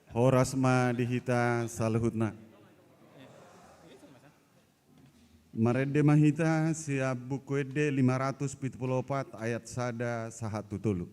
Horasma dihita saluhutna. Marede mahita siap buku ede 574 ayat sada sahatu tulu.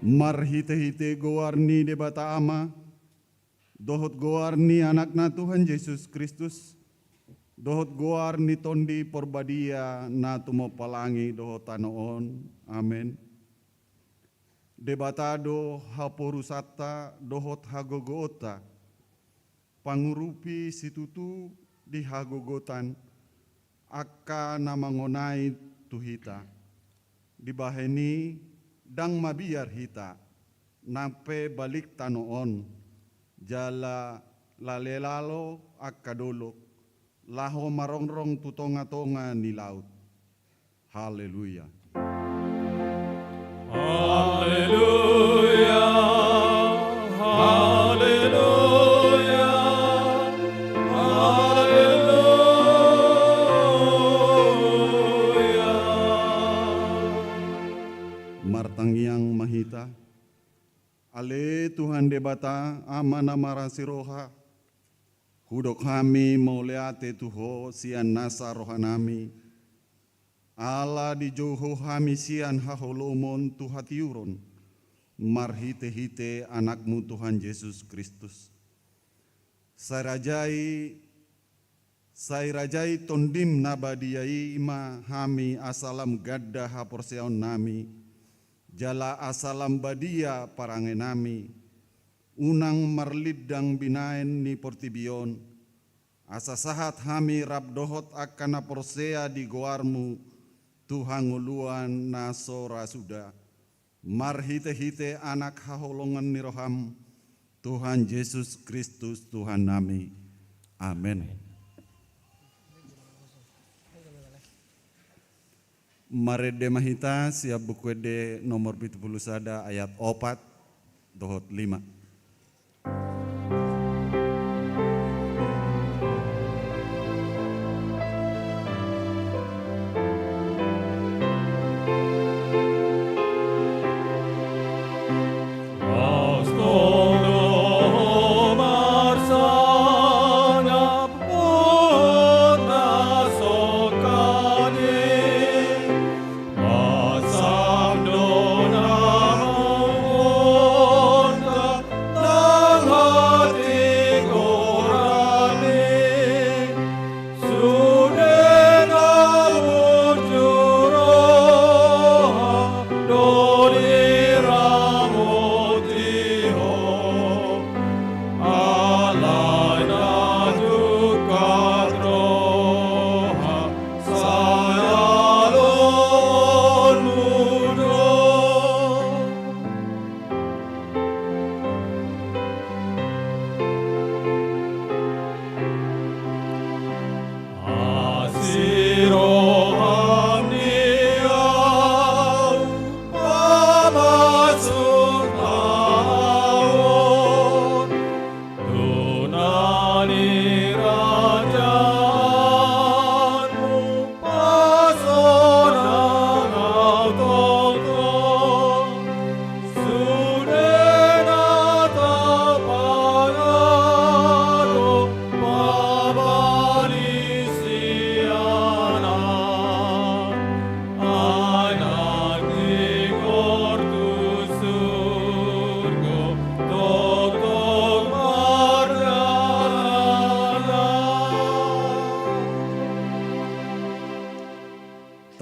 Marhite-hite gowarni debata ama, dohot gowarni anakna Tuhan Yesus Kristus, dohot gowarni tondi porbadia na tumo palangi dohot tanoon, amen. Debatado haporusata dohot hagogoota, pangurupi situtu di hagogotan, akka namangonai tuhita, dibaheni dang mabiar hita, nape balik tanoon, jala lalelalo akadolok, laho marongrong tutonga-tonga ni laut. Haleluya. Haleluya. Haleluya. Haleluya. Martangyang mahita, ale Tuhan debata amana marasiroha, hudok kami mauleate tuho sian nasa rohanami, ala di joho kami sian haholomon tuhatiuron, marhite-hite anakmu Tuhan Yesus Kristus. Sai rajai tondim nabadiai ima hami asalam gadda haporseon nami, jala asalam badia parangenami, unang marlidang binaen ni portibion, asa sahat hami rabdohot akan porsea di goarmu, Tuhan nguluan naso rasuda, marhite-hite anak haholongan niroham, Tuhan Yesus Kristus Tuhan nami, amin. Marede mahita siap buku de nomor 70 sada ayat 4 dohot 5.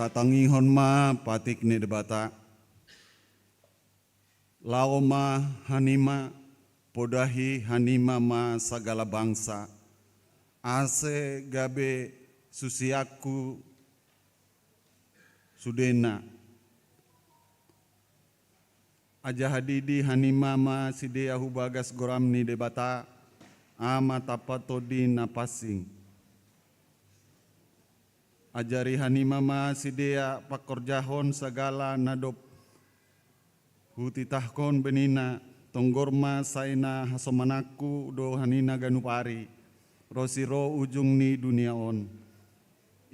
tatangihon ma patik ni debata. Laoma hanima podahi hanima ma sagala bangsa. Ase gabe susiaku sudena. Aja hadidi hanima ma sidea hubagas goramni debata. Ama tapatodi napasing. Ajari hanima ma sidea pakorjahon sagala nadop hutitahkon benina tonggorma saina hasomanaku do hanina ganupari rosiro ujung ni dunia on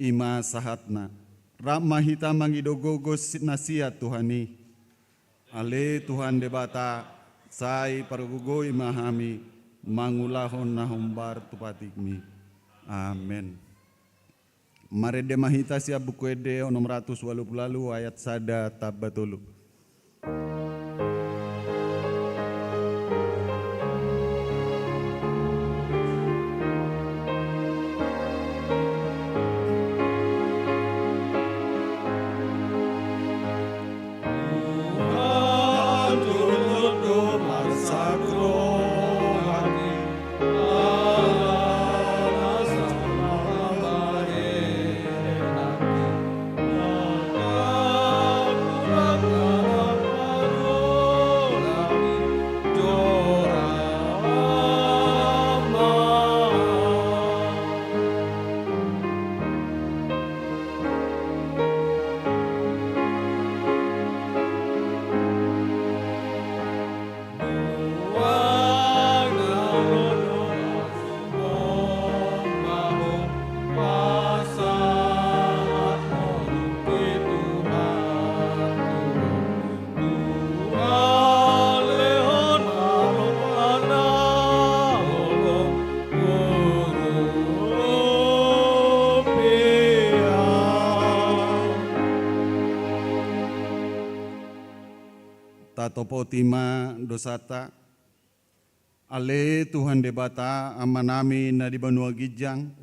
ima sahatna ramah hita mangidogogos nasihat Tuhani ale Tuhan debata sai pargugo imahami mangulahon nahombar tupatikmi amen. Marede mahita siap buku ede 680 lalu ayat sada tabatulu. Tatopo tima dosata ale Tuhan debata amanami na di Banua Gijang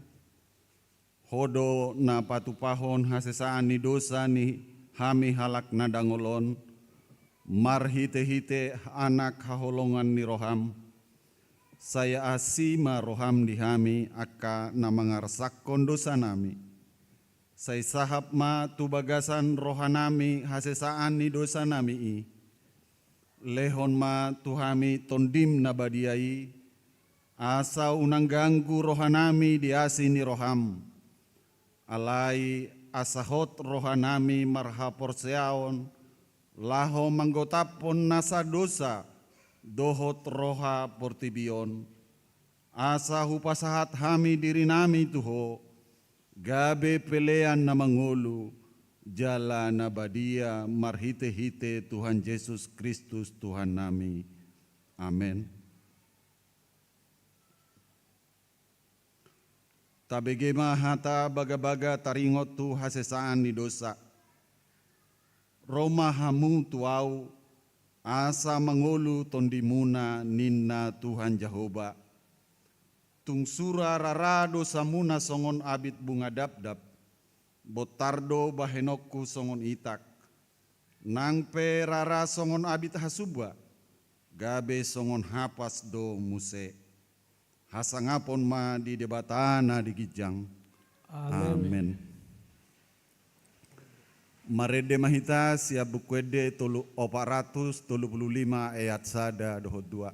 hodo na patupahon hasesaan ni dosa ni hami halak na dangolon marhite-hite anak haholongan ni roham saya asima roham di hami aka na mangarsakon dosa nami saya sahap ma tubagasan rohanami hasesaan ni dosa nami i lehon ma tuhami tondim nabadiai asa unang ganggu rohanami diasini roham alai asahot rohanami marhaporseaon laho manggotapon nasa dosa dohot roha portibion asa hupasahat hami diri nami tuho gabe pelean na mangulu jala nabadia marhite-hite Tuhan Yesus Kristus Tuhan nami. Amen. Tabegema hata baga-baga taringot tu hasesaan ni dosa. Roma hamu tuau asa mangulu tondimuna ninna Tuhan Jehovah. Tungsura rarado samuna songon abit bunga dap-dap. Botardo bahenokku songon itak nang pe rara songon abit hasuba gabe songon hapas do muse hasangapon ma di debatana di Gijang amen. Marede mahita siap bukuede 435 ayat sada dohot 2.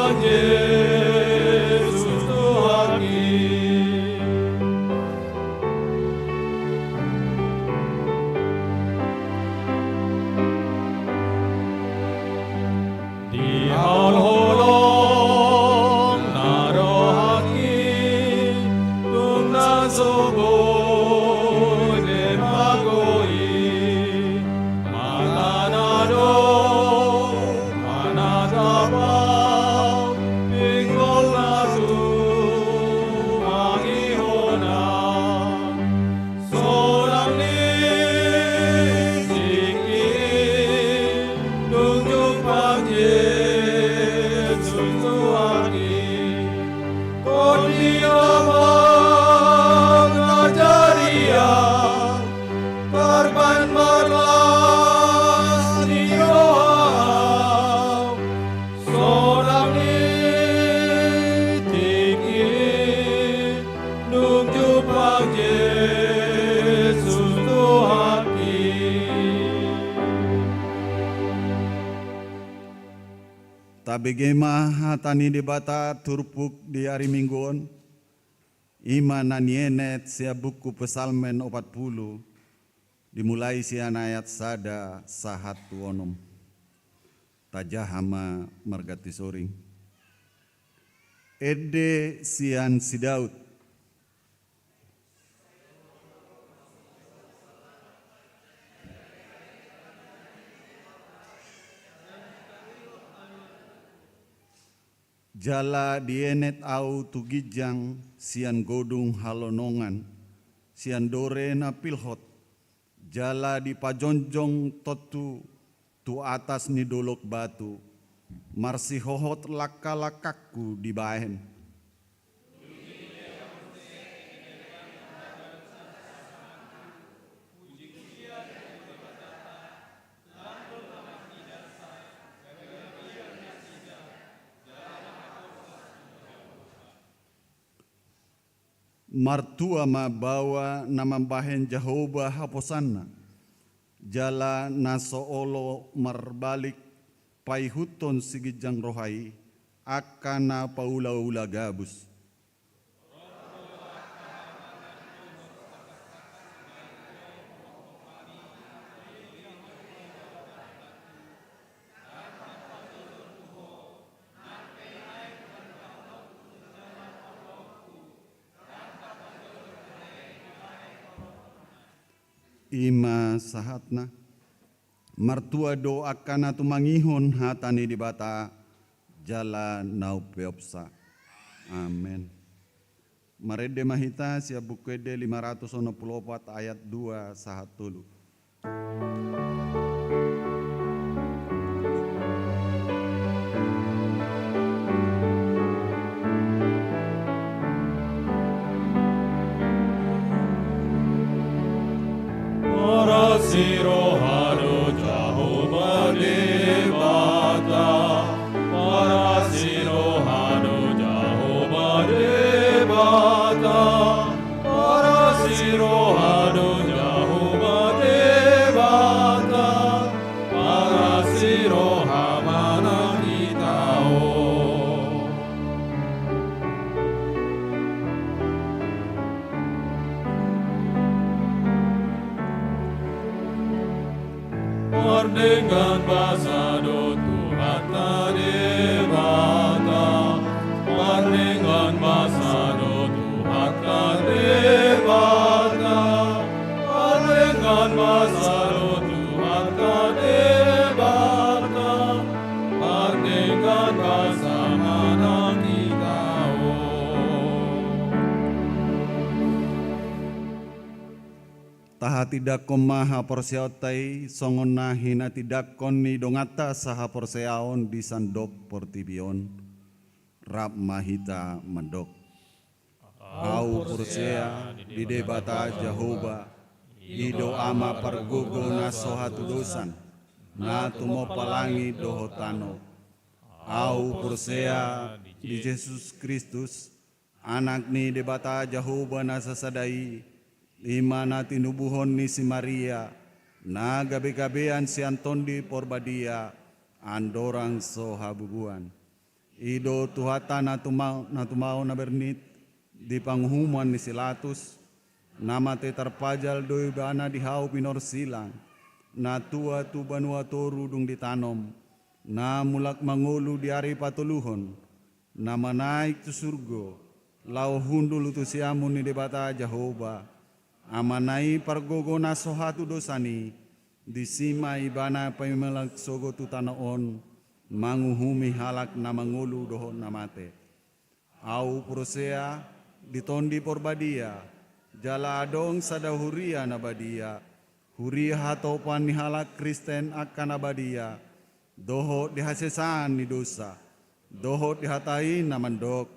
Tuhan Yesus Tuhan di holong narohaki tungna sobo de magoi mananado manatapa pinggol nasu mangihona sorang ni siki tunjuk pagi korban berlas di doa seorang tinggi nunggu pagi Yesus Tuhan Tabegema hatani debata turpuk di hari mingguan ima nanienet sia buku pesalmen 40 dimulai sian ayat sada sahat tuonom tajahama margati soring ede sian si Daud jala dienet au tugijang sian godung halonongan sian dore na pilhot jala di pajonjong totu tu atas ni dolok batu marsi hohot laka-lakaku di bahen martua ma bawa nama bahen Jehovah haposanna jala nasoolo marbalik paihuton sigijang rohai akana paula-ula gabus ima sahatna martua do akana tumangihon hatani di bata jala nau peopsa amen marede mahita sia bukede 564 ayat 2 sahat tulu Sirohano Jehovah Debata para sirohano Jehovah Debata para sirohano Jehovah Debata para sirohamana kitao dengan basado Tuhan kadebata dengan basado Tuhan kadebata dengan basado Tuhan kadebata dengan basa mana kita taha tidak komaha porsiautai songon nahina tidak koni dongata saha porseaon di sandok portibion rap mahita mendok au porsea di debata Jehovah ido ama pargogo na sohatu dosan na tumo palangi dohotano au porsea di Yesus Kristus anak ni debata Jehovah na sasadai lima na tinubuhon ni si Maria na gabi-gabian si Antondi porbadia andorang so habubuan Ido tuhata natumao na bernit di panghumuan ni Silatus, nama te terpajal doi bana di hau pinor silang, na tua tu banua toru dung ditanom, na mulak mangulu di ari patuluhon, na manaik tu surgo, lau hundul tu siamun ni debata Jehovah, amanai pargogo na sohatu dosani, di sima ibana paimelak sogo tu tanaon, manguhumi halak na mangulu dohon namate. Au prosea ditondi porbadia, jala adong sadahuria nabadia, huria hatopan ni halak Kristen akan abadia, doho dihasesan ni dosa, doho dihatai namandok,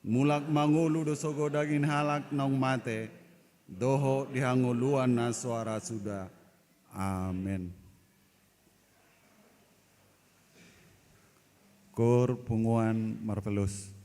mulak mangulu dosogo daging halak naung mate, doho dihanguluan na suara sudah. Amin. Kor punguan marvelous.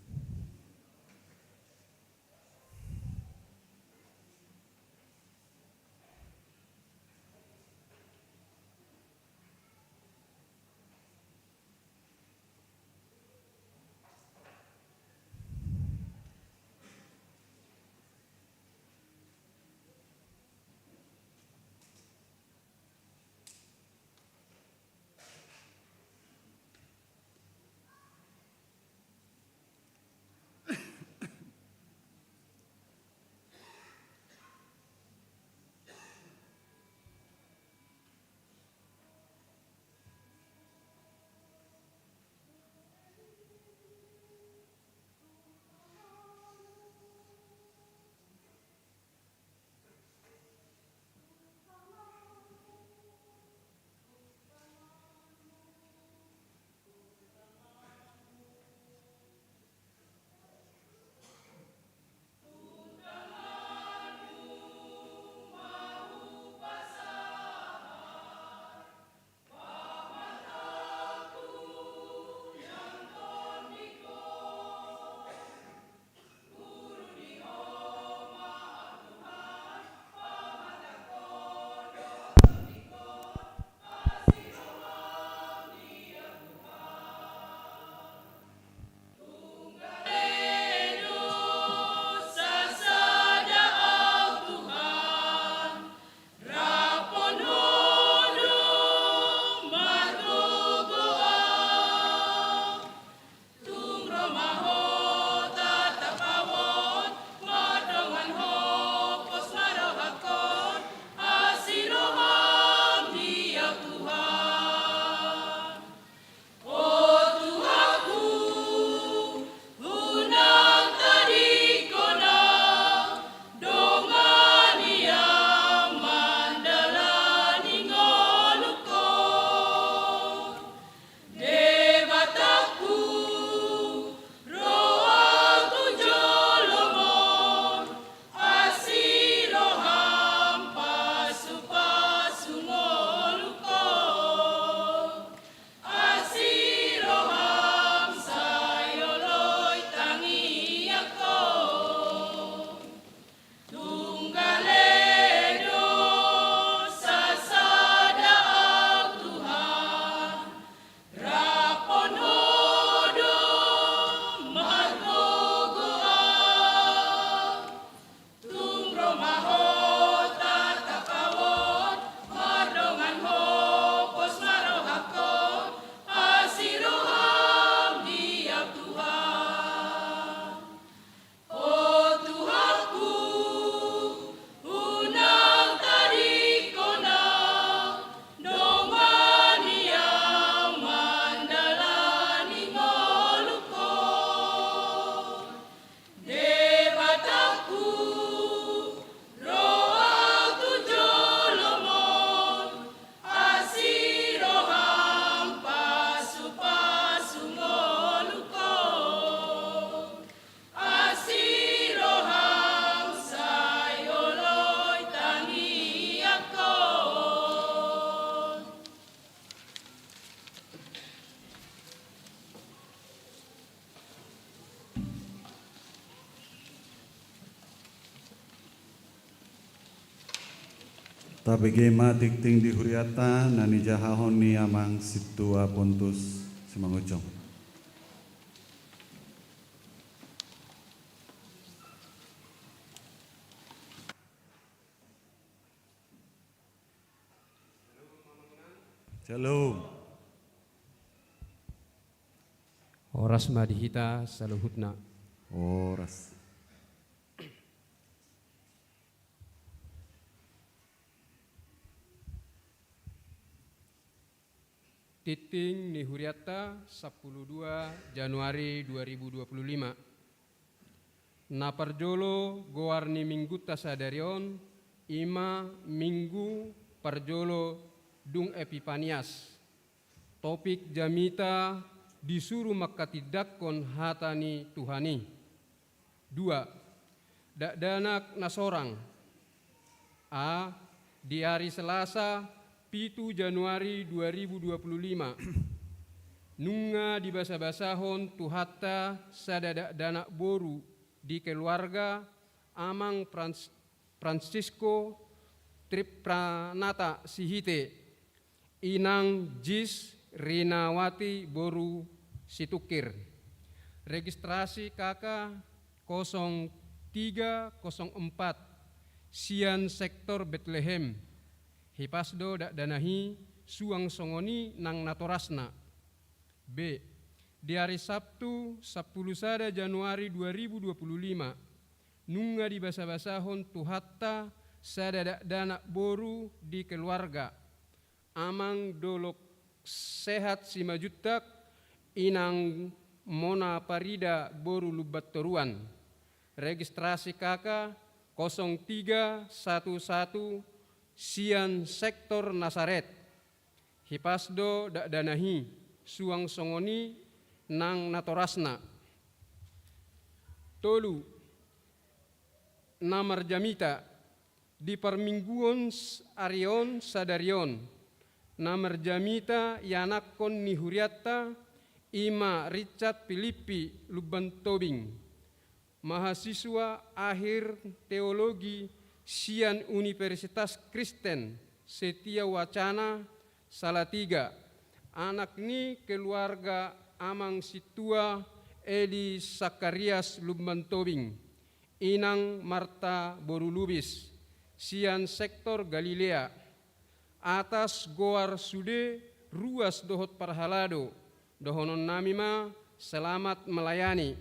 Tabege matikting di huriata nani jahahon ni amang situa pontus semangucong. Shalom. Horas madihita saluhutna. Oras. Titing Nihuriata 12 Januari 2025. Naparjolo goarni mingguta sadarion ima minggu parjolo dung Epipanias. Topik jamita disuruh makatidakon hatani Tuhani. 2. Dakdanak nasorang. A. Di hari Selasa 7 Januari 2025. Nunga di basa-basahon tuhatta sadadak danak boru di keluarga amang Francisco Tripranata Sihite inang Jis Rinawati Boru Situkir. Registrasi KK 0304 Sian Sektor Bethlehem. Hipasdo dak danahi suang songoni nang natorasna. B. Di hari Sabtu 10 Januari 2025 nunga di basa-basahon tuhatta sadadak danak boru di keluarga amang dolok sehat simajutak inang Mona Parida Boru Lubat Toruan. Registrasi KK 0311 Sian Sektor Nasaret. Hipasdo dak danahi suang songoni nang natorasna. Tolu. Namar jamita di permingguon arion sadarion. Namar jamita yanakon nihuriata ima Richard Filippi Luban Tobing. Mahasiswa akhir teologi Sian Universitas Kristen Setia Wacana Salatiga. Anak ni keluarga amang situa Eli Sakarias Luban Tobing. Inang Marta Borulubis. Sian Sektor Galilea. Atas goar sude ruas dohot parhalado. Dohonon namima selamat melayani.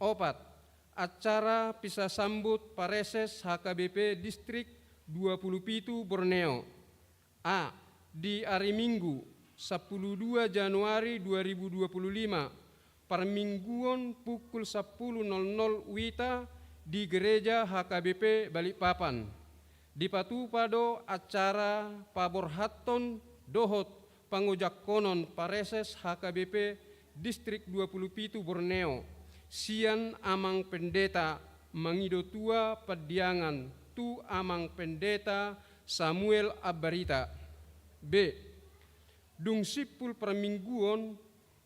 4. Acara pisah sambut pareses HKBP Distrik 27 Borneo. A. Di hari Minggu 12 Januari 2025 permingguan pukul 10.00 WITA di Gereja HKBP Balikpapan. Dipatupado acara paborhaton dohot pangojak konon pareses HKBP Distrik 27 Borneo. Sian amang pendeta Mangido Tua Padiangan tu amang pendeta Samuel Abarita. B. Dung sipul permingguan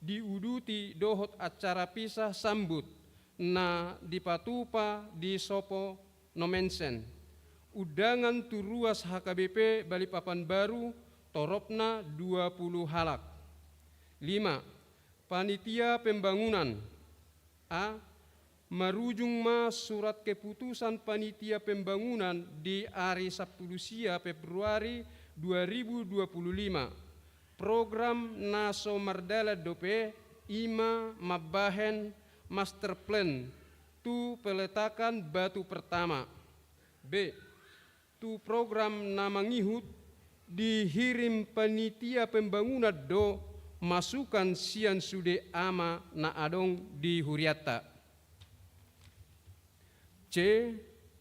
diuduti dohot acara pisah sambut na dipatupa di sopo nomensen. Udangan tu ruas HKBP Balikpapan Baru toropna 20 halak. 5. Panitia pembangunan. A. Marujung surat keputusan panitia pembangunan di hari 10 Februari 2025. Program Naso Mardala Dope Ima Mabahen Master Plan tu peletakan batu pertama. B. Tu program namangihut dihirim panitia pembangunan do masukan sian sude ama na adong di huriata. C.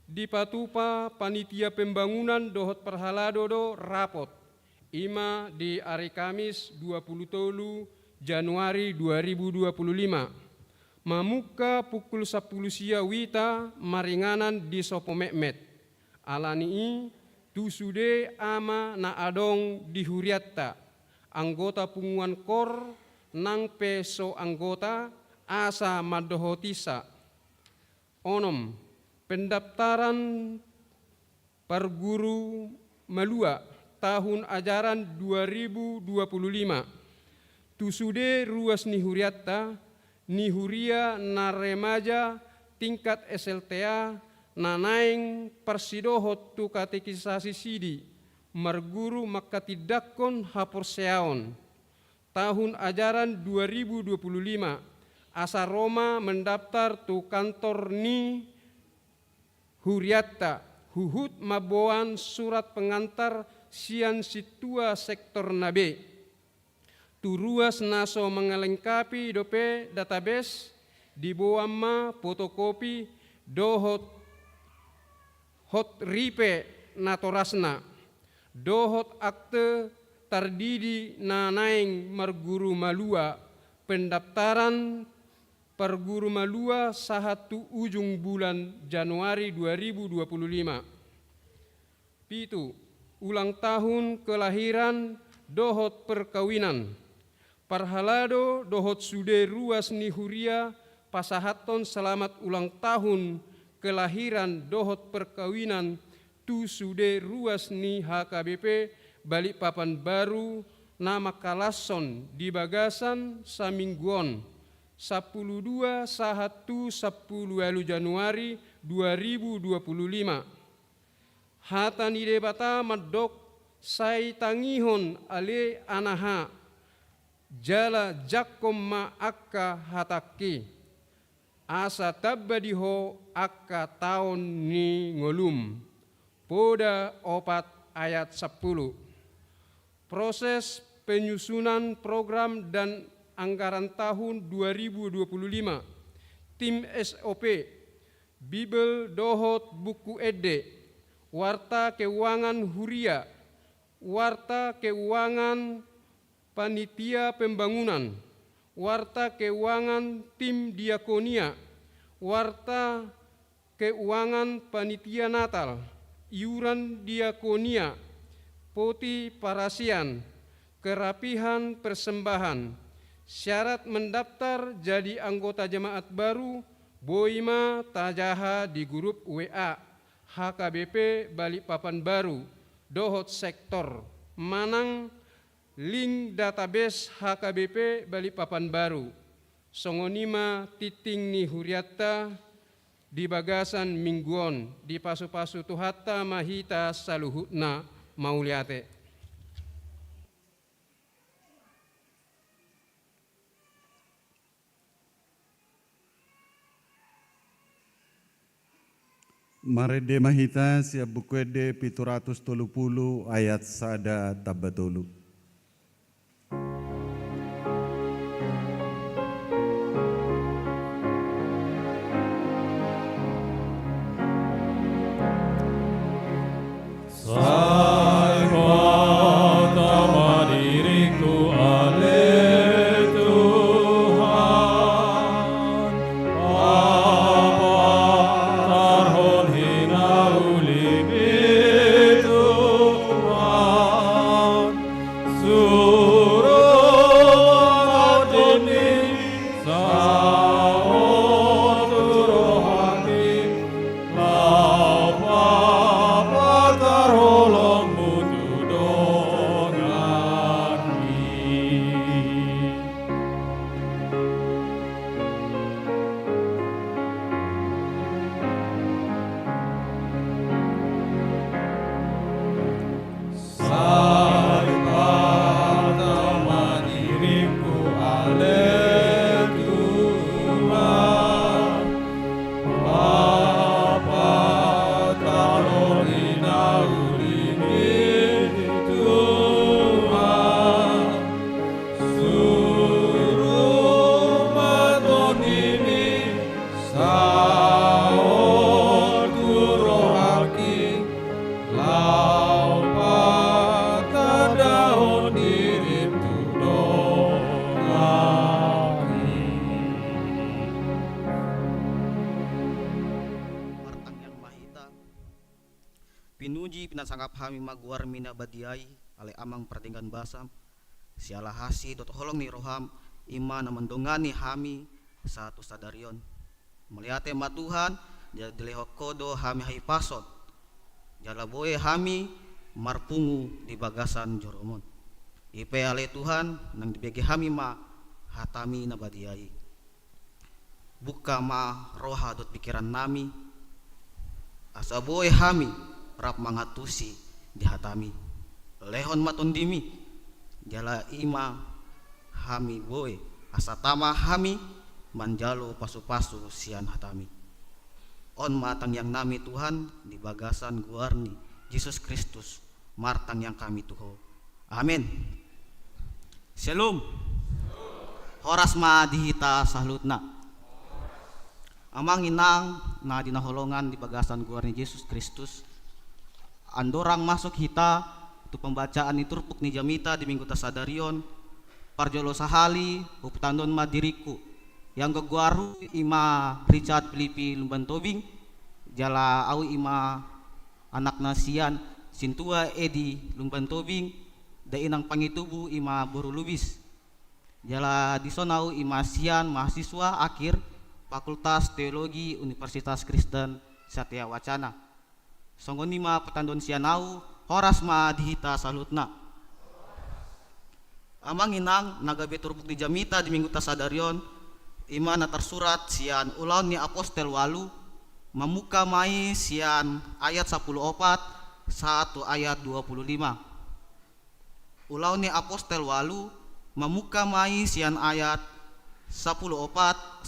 Dipatupa panitia pembangunan dohot perhalado do rapot ima di hari Kamis 23 Januari 2025 mamuka pukul 10 sia wita maringanan di sopo mekmet alani tu sude ama na adong di huriata. Anggota punguan kor nang peso anggota asa madohotisa. 6. Pendaftaran perguru Malua tahun ajaran 2025. Tusude ruas nihuriata nihuria na remaja tingkat SLTA nanaing persidohot tu katekisasi sidi marguru makatidakon haporseaon. Tahun ajaran 2025, Asa Roma mendaftar tu kantor ni Huriatta, huhut maboan surat pengantar sian situa sektor nabe. Turuas naso mengelengkapi dope database di bawah ma fotokopi dohot hot ripe natorasna dohot akte tardidi na naing marguru malua pendaftaran perguru malua sahatu ujung bulan Januari 2025. Pitu, ulang tahun kelahiran dohot perkawinan. Parhalado dohot sude ruas ni Huria pasahaton selamat ulang tahun kelahiran dohot perkawinan tu sude ruas ni HKBP Balikpapan Baru nama Kalason di Bagasan Samingguon 12 sahatu 10 Januari 2025. Hatani debata madok sai tangihon ale anaha jala jakom ma akka hataki asa tabbadiho akka taon ni ngolum poda 4 ayat 10. Proses penyusunan program dan anggaran tahun 2025, tim SOP, Bibel dohot buku ede, warta keuangan Huria, warta keuangan panitia pembangunan, warta keuangan tim diakonia, warta keuangan panitia Natal, iuran diakonia, poti parasian, kerapihan persembahan, syarat mendaftar jadi anggota jemaat baru, boima tajaha di grup WA HKBP Balikpapan Baru, dohot sektor, manang link database HKBP Balikpapan Baru, songonima titing ni Huriatta di Bagasan Mingguon, di pasu-pasu tuhatta mahita saluhutna mauliate. Marede mahita siap bukuede 730 ayat sada tabatolu. Sai pertama diriku ale Tuhan, apa tarhon hina ulibi Tuhan, suruh adini saon turuh hati lau papa tarholong mutu dongani. Sai pertama diriku ale Tuhan, Bapa tarolina ulibi Tuhan, suruh madonini saon turohaki lau patadahon diri tudongaki. Martang yang mahita pinuji pinasangkap hami maguar mina badiai ale amang pertinggan basam siala hasi dot holong ni roham ima na mendongani hami satu sadarion meliate matuhan jadi lehokodo hami hai pasot jala boe hami marpungu di Bagasan Joromon ipe ale Tuhan nang dibagi hami ma hatami na badiai buka ma roha dot pikiran nami asa boe hami rap mangatusi di hatami lehon matondimi jala ima hami boe asatama hami manjalo pasu-pasu sian hatami. On matang yang nami Tuhan di bagasan guarni Yesus Kristus martang yang kami Tuho. Amin. Shalom. Horas ma dihita sahlutna. Amang inang na dinaholongan di bagasan guarni Yesus Kristus. Andorang masuk hita tu pembacaan iturpuk ni jamita di minggu tasadarion parjolo sahali uptandon madiriku yang geguaru ima Richard Filipi Lumban Tobing jala au ima anak nasian sintua Edi Lumban Tobing da inang pangitubu ima Boru Lubis jala disonau ima sian mahasiswa akhir Fakultas Teologi Universitas Kristen Satya Wacana songonima petandon sianau horas ma dihita salutna. Amang inang nagabe turbuk di jamita di minggu tasadarion ima na tersurat sian ulaun ni apostel walu memuka mai sian ayat 14 1 ayat 25. Ulaun ni apostel walu memuka mai sian ayat 14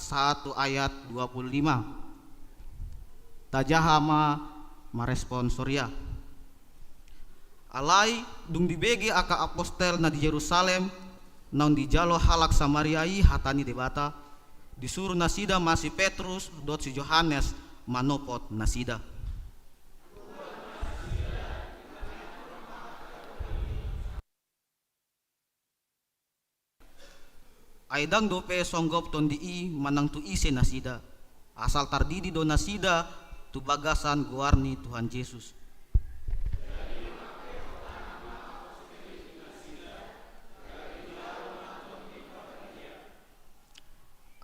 1 ayat 25. Tajahama marespon Surya. Alai dung dibegi aka apostel na di Yerusalem naun di jalo halak Samariai hatani debata disuruh nasida masih Petrus dot si Yohanes manopot nasida. Aidang dope songgop ton dii manang tu ise nasida asal tardidi do nasida tu bagasan guarni Tuhan Yesus.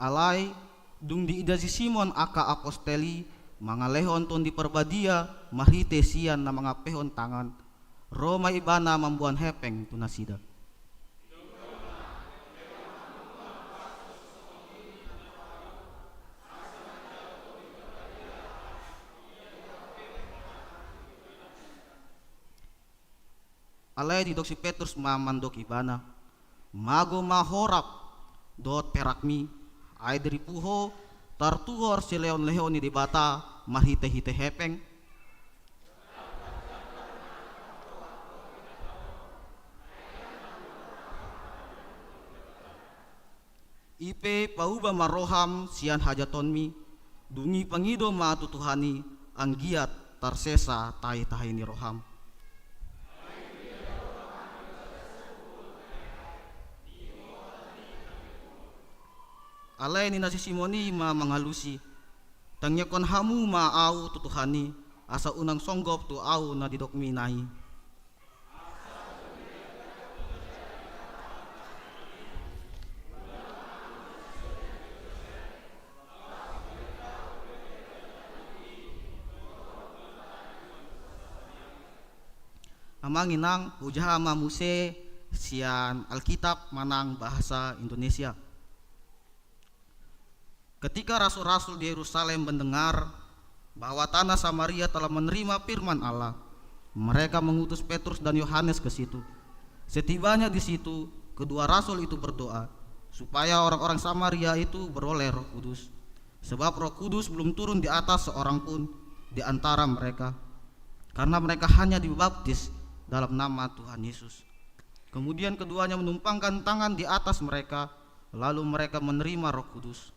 Alai dung di ida si Simon aka aposteli mangalehon ton di perbadia mahite sian na mga pehon tangan Roma ibana mambuan hepeng tu nasida. Alai didok si Petrus mamandok ibana mago mahorap dot perakmi ay dari puho tartuhor si leon-leon ni debata mahite-hite hepeng ipe pauba maroham sian hajatonmi dungi pangido matutuhani ang giat tarsesa tahi-tahi ni roham. Alay ni nasi Simoni ma mangalusi tangnya kon hamu ma au tutuhani asa unang songgop tu au na didok minai. Amang inang hujahama muse sian Alkitab manang bahasa Indonesia. Ketika rasul-rasul di Yerusalem mendengar bahwa tanah Samaria telah menerima firman Allah, mereka mengutus Petrus dan Yohanes ke situ. Setibanya di situ, kedua rasul itu berdoa supaya orang-orang Samaria itu beroleh Roh Kudus, sebab Roh Kudus belum turun di atas seorang pun di antara mereka, karena mereka hanya dibaptis dalam nama Tuhan Yesus. Kemudian keduanya menumpangkan tangan di atas mereka, lalu mereka menerima Roh Kudus.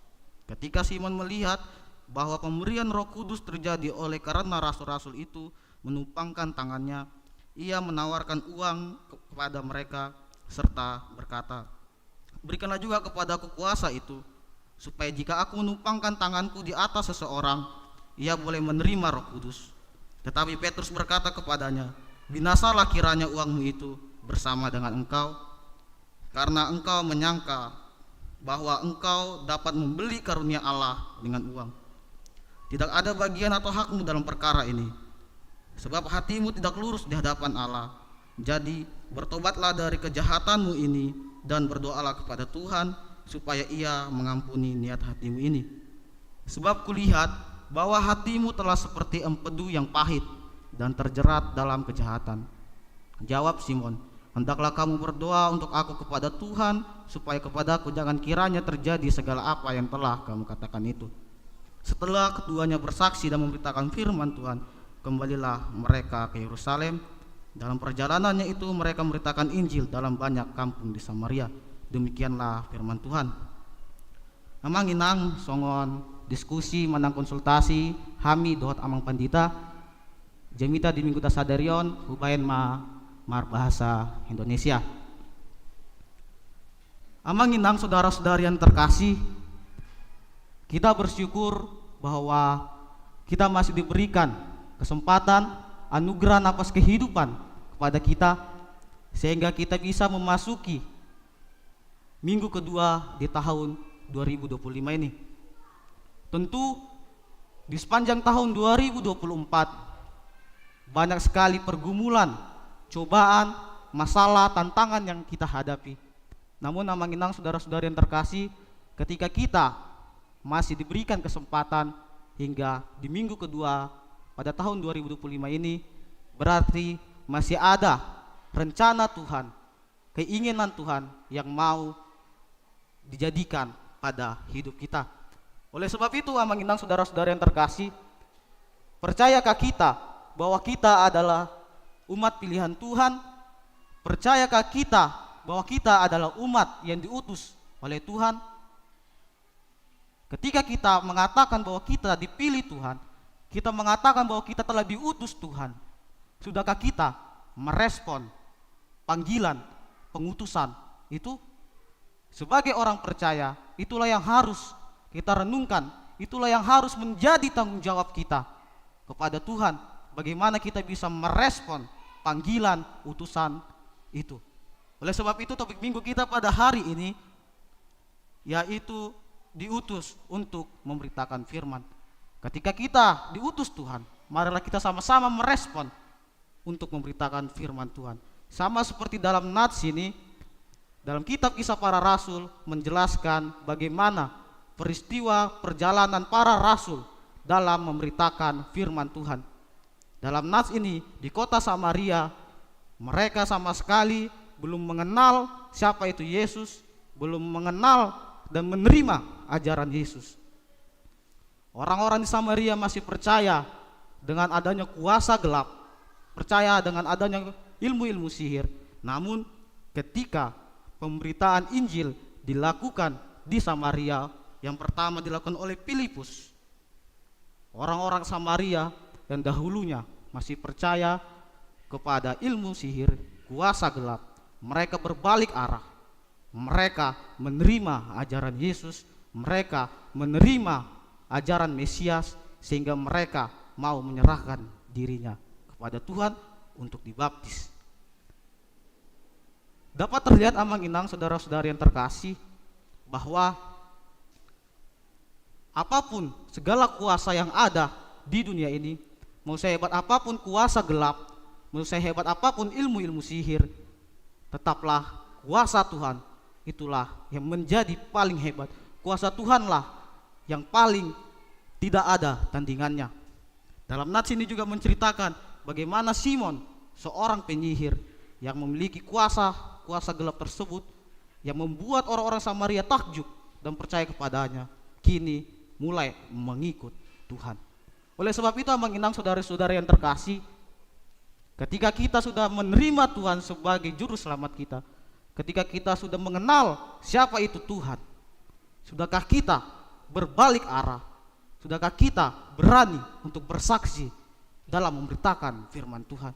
Ketika Simon melihat bahwa pemberian Roh Kudus terjadi oleh karena rasul-rasul itu menumpangkan tangannya, ia menawarkan uang kepada mereka serta berkata, "Berikanlah juga kepadaku kuasa itu, supaya jika aku menumpangkan tanganku di atas seseorang, ia boleh menerima Roh Kudus." Tetapi Petrus berkata kepadanya, "Binasalah kiranya uangmu itu bersama dengan engkau, karena engkau menyangka bahwa engkau dapat membeli karunia Allah dengan uang. Tidak ada bagian atau hakmu dalam perkara ini, sebab hatimu tidak lurus di hadapan Allah. Jadi bertobatlah dari kejahatanmu ini dan berdoalah kepada Tuhan supaya Ia mengampuni niat hatimu ini. Sebab kulihat bahwa hatimu telah seperti empedu yang pahit dan terjerat dalam kejahatan. Jawab Simon, hendaklah kamu berdoa untuk aku kepada Tuhan, supaya kepadaku jangan kiranya terjadi segala apa yang telah kamu katakan itu. Setelah keduanya bersaksi dan memberitakan firman Tuhan, kembalilah mereka ke Yerusalem. Dalam perjalanannya itu mereka memberitakan Injil dalam banyak kampung di Samaria. Demikianlah firman Tuhan. Amang inang songon diskusi menang konsultasi hami dohot amang pandita jemita di minggu tasadarion hubayan mar bahasa Indonesia. Amang inang saudara-saudari yang terkasih, kita bersyukur bahwa kita masih diberikan kesempatan anugerah napas kehidupan kepada kita, sehingga kita bisa memasuki minggu kedua di tahun 2025 ini. Tentu di sepanjang tahun 2024 banyak sekali pergumulan, cobaan, masalah, tantangan yang kita hadapi. Namun amang inang saudara-saudari yang terkasih, ketika kita masih diberikan kesempatan hingga di minggu kedua pada tahun 2025 ini, berarti masih ada rencana Tuhan, keinginan Tuhan yang mau dijadikan pada hidup kita. Oleh sebab itu amang inang saudara-saudara yang terkasih, percayakah kita bahwa kita adalah umat pilihan Tuhan? Percayakah kita bahwa kita adalah umat yang diutus oleh Tuhan? Ketika kita mengatakan bahwa kita dipilih Tuhan, kita mengatakan bahwa kita telah diutus Tuhan, sudahkah kita merespon panggilan, pengutusan itu? Sebagai orang percaya, itulah yang harus kita renungkan, itulah yang harus menjadi tanggung jawab kita kepada Tuhan. Bagaimana kita bisa merespon panggilan, utusan itu. Oleh sebab itu topik minggu kita pada hari ini yaitu diutus untuk memberitakan firman. Ketika kita diutus Tuhan, marilah kita sama-sama merespon untuk memberitakan firman Tuhan. Sama seperti dalam nats ini, dalam kitab Kisah Para Rasul menjelaskan bagaimana peristiwa perjalanan para rasul dalam memberitakan firman Tuhan. Dalam nats ini di kota Samaria, mereka sama sekali belum mengenal siapa itu Yesus, belum mengenal dan menerima ajaran Yesus. Orang-orang di Samaria masih percaya dengan adanya kuasa gelap, percaya dengan adanya ilmu-ilmu sihir. Namun ketika pemberitaan Injil dilakukan di Samaria, yang pertama dilakukan oleh Filipus, orang-orang Samaria yang dahulunya masih percaya kepada ilmu sihir, kuasa gelap, mereka berbalik arah. Mereka menerima ajaran Yesus, mereka menerima ajaran Mesias, sehingga mereka mau menyerahkan dirinya kepada Tuhan untuk dibaptis. Dapat terlihat amang inang saudara-saudari yang terkasih bahwa apapun segala kuasa yang ada di dunia ini, mau sehebat apapun kuasa gelap, mau sehebat apapun ilmu-ilmu sihir, tetaplah kuasa Tuhan itulah yang menjadi paling hebat. Kuasa Tuhanlah yang paling tidak ada tandingannya. Dalam nats ini juga menceritakan bagaimana Simon, seorang penyihir yang memiliki kuasa gelap tersebut, yang membuat orang-orang Samaria takjub dan percaya kepadanya, kini mulai mengikut Tuhan. Oleh sebab itu amang inang saudara-saudara yang terkasih, ketika kita sudah menerima Tuhan sebagai juru selamat kita, ketika kita sudah mengenal siapa itu Tuhan, sudahkah kita berbalik arah? Sudahkah kita berani untuk bersaksi dalam memberitakan firman Tuhan?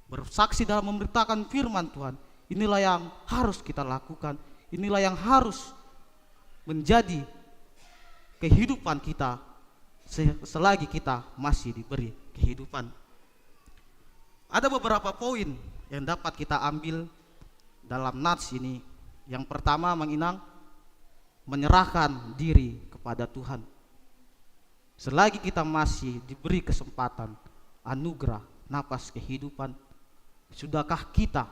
Bersaksi dalam memberitakan firman Tuhan, inilah yang harus kita lakukan. Inilah yang harus menjadi kehidupan kita selagi kita masih diberi kehidupan. Ada beberapa poin yang dapat kita ambil dalam nats ini. Yang pertama, menginang menyerahkan diri kepada Tuhan. Selagi kita masih diberi kesempatan, anugerah, napas kehidupan, sudahkah kita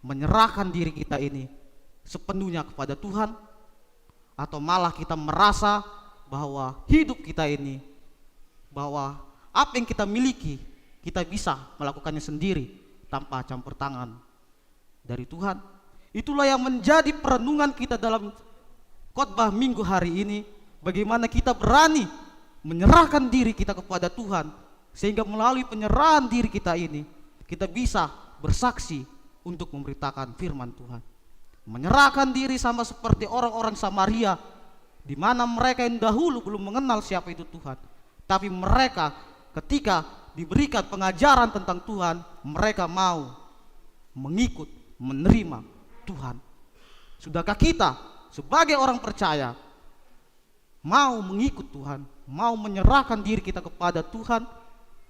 menyerahkan diri kita ini sepenuhnya kepada Tuhan? Atau malah kita merasa bahwa hidup kita ini, bahwa apa yang kita miliki kita bisa melakukannya sendiri, tanpa campur tangan dari Tuhan. Itulah yang menjadi perenungan kita dalam khotbah minggu hari ini. Bagaimana kita berani menyerahkan diri kita kepada Tuhan, sehingga melalui penyerahan diri kita ini kita bisa bersaksi untuk memberitakan firman Tuhan. Menyerahkan diri sama seperti orang-orang Samaria, di mana mereka yang dahulu belum mengenal siapa itu Tuhan, tapi mereka ketika diberikan pengajaran tentang Tuhan, mereka mau mengikut, menerima Tuhan. Sudahkah kita sebagai orang percaya mau mengikut Tuhan, mau menyerahkan diri kita kepada Tuhan,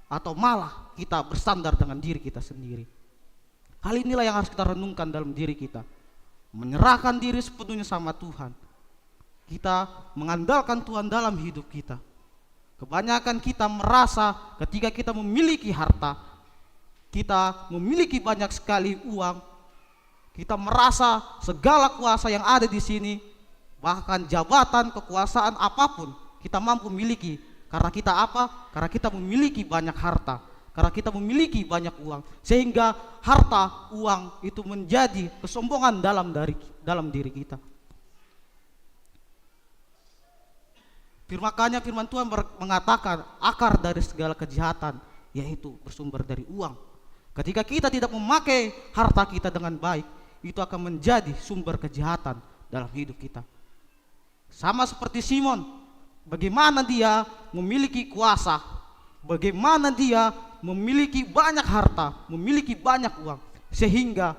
atau malah kita bersandar dengan diri kita sendiri? Hal inilah yang harus kita renungkan dalam diri kita. Menyerahkan diri sepenuhnya sama Tuhan. Kita mengandalkan Tuhan dalam hidup kita. Kebanyakan kita merasa ketika kita memiliki harta, kita memiliki banyak sekali uang, kita merasa segala kuasa yang ada di sini, bahkan jabatan, kekuasaan apapun kita mampu miliki. Karena kita apa? Karena kita memiliki banyak harta, karena kita memiliki banyak uang, sehingga harta, uang itu menjadi kesombongan dalam diri kita. Makanya firman Tuhan mengatakan akar dari segala kejahatan yaitu bersumber dari uang. Ketika kita tidak memakai harta kita dengan baik, itu akan menjadi sumber kejahatan dalam hidup kita. Sama seperti Simon, bagaimana dia memiliki kuasa, bagaimana dia memiliki banyak harta, memiliki banyak uang, sehingga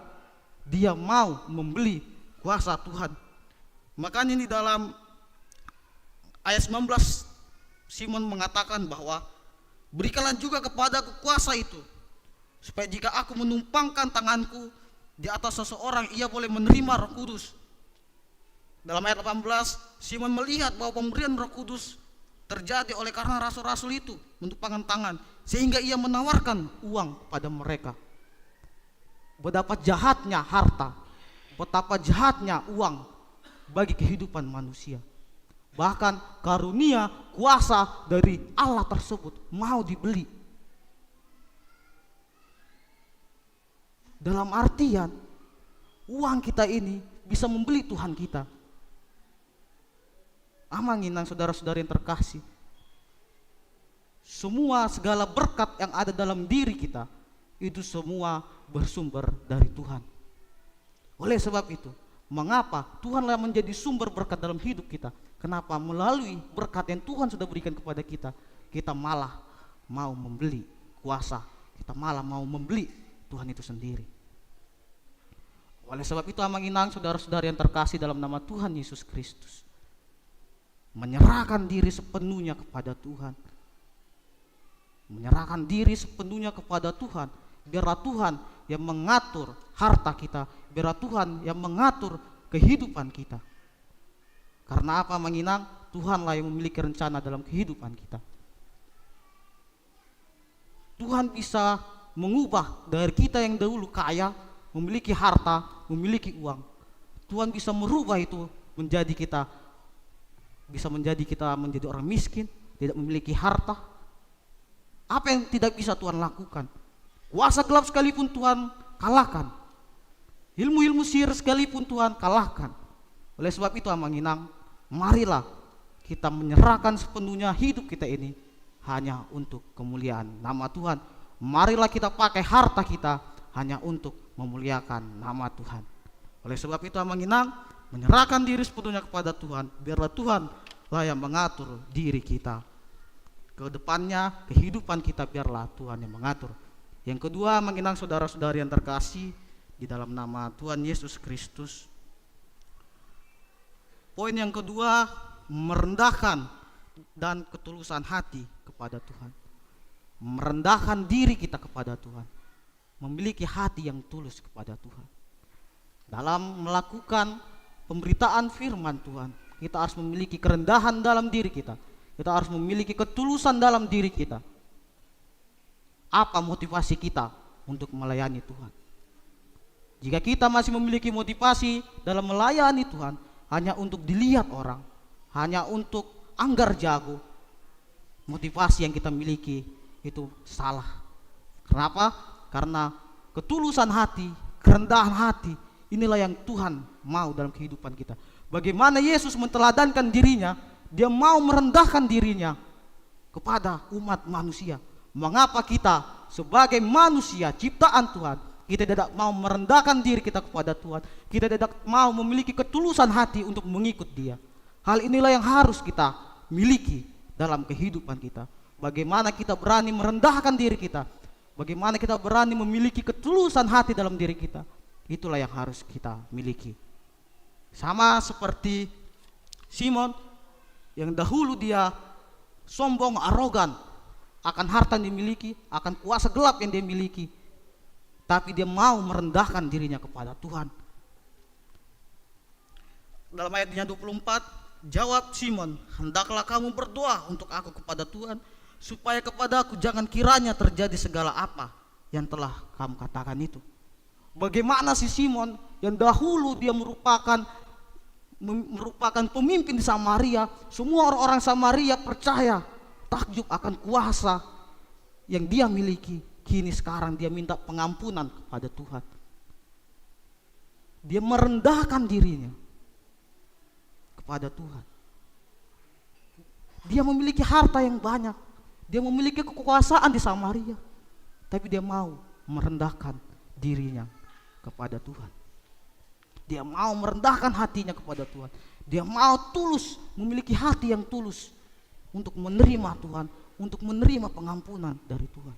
dia mau membeli kuasa Tuhan. Makanya di dalam ayat 19 Simon mengatakan bahwa berikanlah juga kepadaku kuasa itu, supaya jika aku menumpangkan tanganku di atas seseorang, ia boleh menerima Roh Kudus. Dalam ayat 18 Simon melihat bahwa pemberian Roh Kudus terjadi oleh karena rasul-rasul itu menumpangkan tangan, sehingga ia menawarkan uang pada mereka. Betapa jahatnya harta, betapa jahatnya uang bagi kehidupan manusia. Bahkan karunia kuasa dari Allah tersebut mau dibeli. Dalam artian uang kita ini bisa membeli Tuhan kita. Amanginan saudara-saudara yang terkasih, semua segala berkat yang ada dalam diri kita itu semua bersumber dari Tuhan. Oleh sebab itu, mengapa Tuhanlah menjadi sumber berkat dalam hidup kita? Kenapa melalui berkat yang Tuhan sudah berikan kepada kita, kita malah mau membeli kuasa, kita malah mau membeli Tuhan itu sendiri. Oleh sebab itu amanginang saudara-saudara yang terkasih dalam nama Tuhan Yesus Kristus, menyerahkan diri sepenuhnya kepada Tuhan. Menyerahkan diri sepenuhnya kepada Tuhan, biarlah Tuhan yang mengatur harta kita, biarlah Tuhan yang mengatur kehidupan kita. Karena apa menginang? Tuhanlah yang memiliki rencana dalam kehidupan kita. Tuhan bisa mengubah dari kita yang dahulu kaya, memiliki harta, memiliki uang. Tuhan bisa merubah itu menjadi kita, bisa menjadi kita menjadi orang miskin, tidak memiliki harta. Apa yang tidak bisa Tuhan lakukan? Kuasa gelap sekalipun Tuhan kalahkan, ilmu-ilmu sihir sekalipun Tuhan kalahkan. Oleh sebab itu amanginang, marilah kita menyerahkan sepenuhnya hidup kita ini hanya untuk kemuliaan nama Tuhan. Marilah kita pakai harta kita hanya untuk memuliakan nama Tuhan. Oleh sebab itu amanginang, menyerahkan diri sepenuhnya kepada Tuhan, biarlah Tuhan lah yang mengatur diri kita. Ke depannya kehidupan kita biarlah Tuhan yang mengatur. Yang kedua, menginang saudara-saudari yang terkasih di dalam nama Tuhan Yesus Kristus. Poin yang kedua, merendahkan dan ketulusan hati kepada Tuhan. Merendahkan diri kita kepada Tuhan, memiliki hati yang tulus kepada Tuhan. Dalam melakukan pemberitaan firman Tuhan, kita harus memiliki kerendahan dalam diri kita. Kita harus memiliki ketulusan dalam diri kita. Apa motivasi kita untuk melayani Tuhan? Jika kita masih memiliki motivasi dalam melayani Tuhan hanya untuk dilihat orang, hanya untuk anggar jago, motivasi yang kita miliki itu salah. Kenapa? Karena ketulusan hati, kerendahan hati. Inilah yang Tuhan mau dalam kehidupan kita. Bagaimana Yesus menteladankan dirinya, dia mau merendahkan dirinya kepada umat manusia. Mengapa kita sebagai manusia ciptaan Tuhan, kita tidak mau merendahkan diri kita kepada Tuhan, kita tidak mau memiliki ketulusan hati untuk mengikut Dia. Hal inilah yang harus kita miliki dalam kehidupan kita. Bagaimana kita berani merendahkan diri kita, bagaimana kita berani memiliki ketulusan hati dalam diri kita, itulah yang harus kita miliki. Sama seperti Simon yang dahulu dia sombong, arogan akan harta yang dimiliki, akan kuasa gelap yang dia miliki, tapi dia mau merendahkan dirinya kepada Tuhan. Dalam ayatnya 24, jawab Simon, hendaklah kamu berdoa untuk aku kepada Tuhan, supaya kepadaku jangan kiranya terjadi segala apa yang telah kamu katakan itu. Bagaimana si Simon yang dahulu dia merupakan pemimpin di Samaria, semua orang-orang Samaria percaya, takjub akan kuasa yang dia miliki. Kini sekarang dia minta pengampunan kepada Tuhan. Dia merendahkan dirinya kepada Tuhan. Dia memiliki harta yang banyak, dia memiliki kekuasaan di Samaria, tapi dia mau merendahkan dirinya kepada Tuhan. Dia mau merendahkan hatinya kepada Tuhan. Dia mau tulus, memiliki hati yang tulus untuk menerima Tuhan, untuk menerima pengampunan dari Tuhan.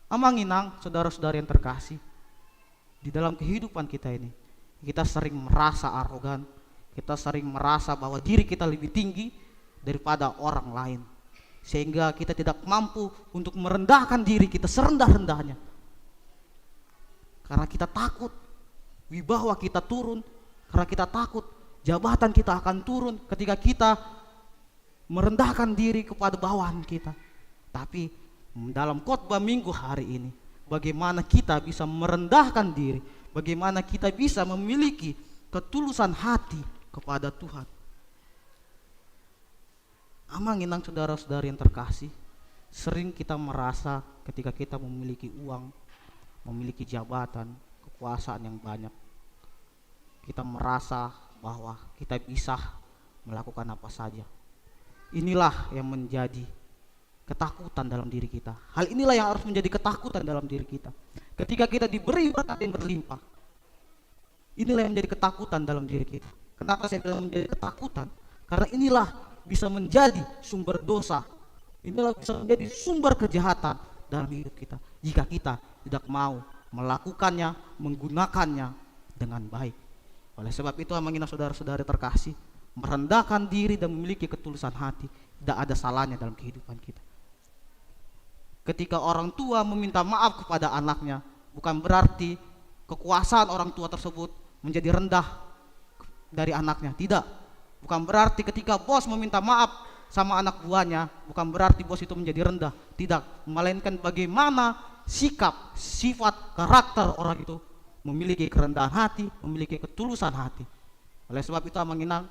Amanginang, saudara-saudara yang terkasih, di dalam kehidupan kita ini, kita sering merasa arogan, kita sering merasa bahwa diri kita lebih tinggi daripada orang lain, sehingga kita tidak mampu untuk merendahkan diri kita serendah-rendahnya, karena kita takut wibawa kita turun, karena kita takut jabatan kita akan turun ketika kita merendahkan diri kepada bawahan kita. Tapi dalam khotbah minggu hari ini, bagaimana kita bisa merendahkan diri, bagaimana kita bisa memiliki ketulusan hati kepada Tuhan. Amanginang, saudara-saudara yang terkasih, sering kita merasa ketika kita memiliki uang, memiliki jabatan, kekuasaan yang banyak, kita merasa bahwa kita bisa melakukan apa saja. Inilah yang menjadi ketakutan dalam diri kita. Hal inilah yang harus menjadi ketakutan dalam diri kita. Ketika kita diberi berkat yang berlimpah, inilah yang menjadi ketakutan dalam diri kita. Kenapa saya bilang menjadi ketakutan? Karena inilah bisa menjadi sumber dosa, inilah bisa menjadi sumber kejahatan dalam hidup kita jika kita tidak mau melakukannya, menggunakannya dengan baik. Oleh sebab itu, amanginah saudara-saudara terkasih, merendahkan diri dan memiliki ketulusan hati tidak ada salahnya dalam kehidupan kita. Ketika orang tua meminta maaf kepada anaknya, bukan berarti kekuasaan orang tua tersebut menjadi rendah dari anaknya, tidak. Bukan berarti ketika bos meminta maaf sama anak buahnya, bukan berarti bos itu menjadi rendah, tidak. Melainkan bagaimana sikap, sifat, karakter orang itu memiliki kerendahan hati, memiliki ketulusan hati. Oleh sebab itu, amanginang,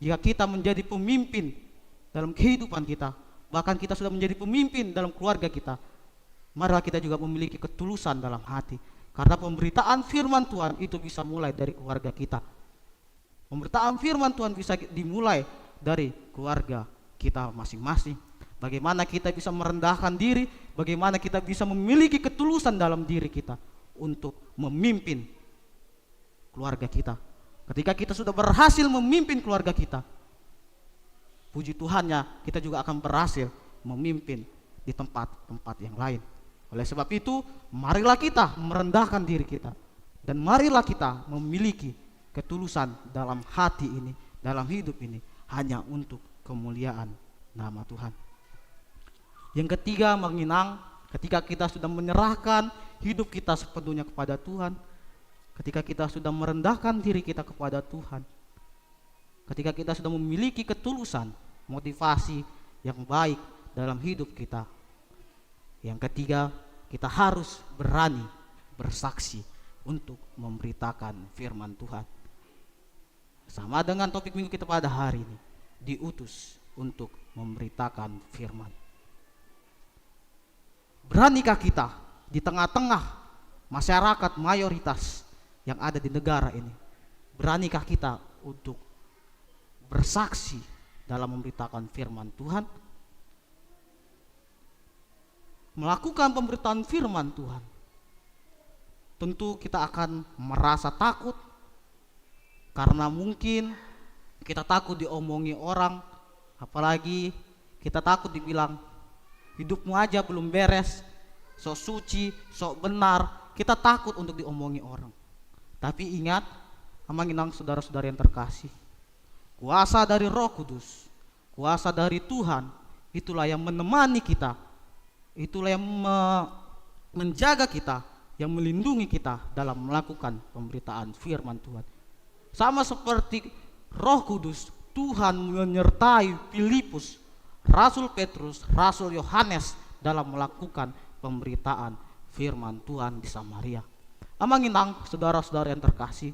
jika kita menjadi pemimpin dalam kehidupan kita, bahkan kita sudah menjadi pemimpin dalam keluarga kita, marilah kita juga memiliki ketulusan dalam hati. Karena pemberitaan firman Tuhan itu bisa mulai dari keluarga kita. Pemberitaan firman Tuhan bisa dimulai dari keluarga kita masing-masing. Bagaimana kita bisa merendahkan diri, bagaimana kita bisa memiliki ketulusan dalam diri kita untuk memimpin keluarga kita. Ketika kita sudah berhasil memimpin keluarga kita, puji Tuhannya, kita juga akan berhasil memimpin di tempat-tempat yang lain. Oleh sebab itu, marilah kita merendahkan diri kita, dan marilah kita memiliki ketulusan dalam hati ini, dalam hidup ini, hanya untuk kemuliaan nama Tuhan. Yang ketiga, menginang, ketika kita sudah menyerahkan hidup kita sepenuhnya kepada Tuhan, ketika kita sudah merendahkan diri kita kepada Tuhan, ketika kita sudah memiliki ketulusan, motivasi yang baik dalam hidup kita, yang ketiga, kita harus berani bersaksi untuk memberitakan firman Tuhan. Sama dengan topik minggu kita pada hari ini, diutus untuk memberitakan firman. Beranikah kita di tengah-tengah masyarakat mayoritas yang ada di negara ini, beranikah kita untuk bersaksi dalam memberitakan firman Tuhan? Melakukan pemberitaan firman Tuhan, tentu kita akan merasa takut, karena mungkin kita takut diomongi orang, apalagi kita takut dibilang hidupmu aja belum beres, sok suci, sok benar. Kita takut untuk diomongi orang. Tapi ingat, amanginang saudara-saudara yang terkasih, kuasa dari Roh Kudus, kuasa dari Tuhan, itulah yang menemani kita, itulah yang menjaga kita, yang melindungi kita dalam melakukan pemberitaan firman Tuhan. Sama seperti Roh Kudus, Tuhan menyertai Filipus, Rasul Petrus, Rasul Yohanes dalam melakukan pemberitaan firman Tuhan di Samaria. Amanginang saudara-saudara yang terkasih,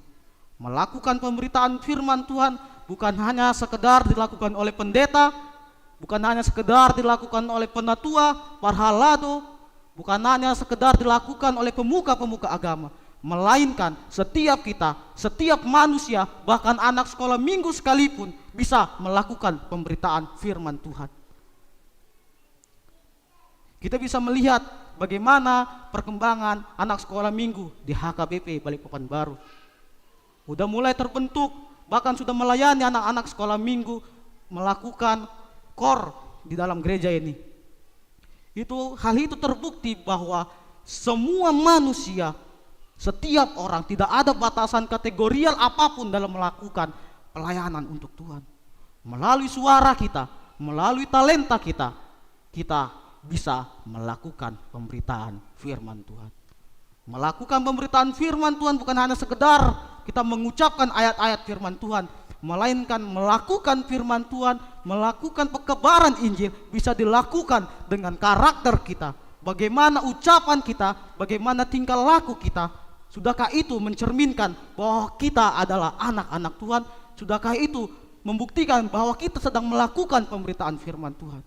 melakukan pemberitaan firman Tuhan bukan hanya sekedar dilakukan oleh pendeta, bukan hanya sekedar dilakukan oleh penatua, parhalado, bukan hanya sekedar dilakukan oleh pemuka-pemuka agama, melainkan setiap kita, setiap manusia, bahkan anak sekolah minggu sekalipun bisa melakukan pemberitaan firman Tuhan. Kita bisa melihat bagaimana perkembangan anak sekolah minggu di HKBP Balikpapan Baru. Udah mulai terbentuk, bahkan sudah melayani anak-anak sekolah minggu melakukan KOR di dalam gereja ini. Hal itu terbukti bahwa semua manusia, setiap orang, tidak ada batasan kategorial apapun dalam melakukan pelayanan untuk Tuhan. Melalui suara kita, melalui talenta kita, kita bisa melakukan pemberitaan firman Tuhan. Melakukan pemberitaan firman Tuhan bukan hanya sekedar kita mengucapkan ayat-ayat firman Tuhan, melainkan melakukan firman Tuhan, melakukan pekebaran Injil bisa dilakukan dengan karakter kita. Bagaimana ucapan kita, bagaimana tingkah laku kita. Sudahkah itu mencerminkan bahwa kita adalah anak-anak Tuhan? Sudahkah itu membuktikan bahwa kita sedang melakukan pemberitaan firman Tuhan?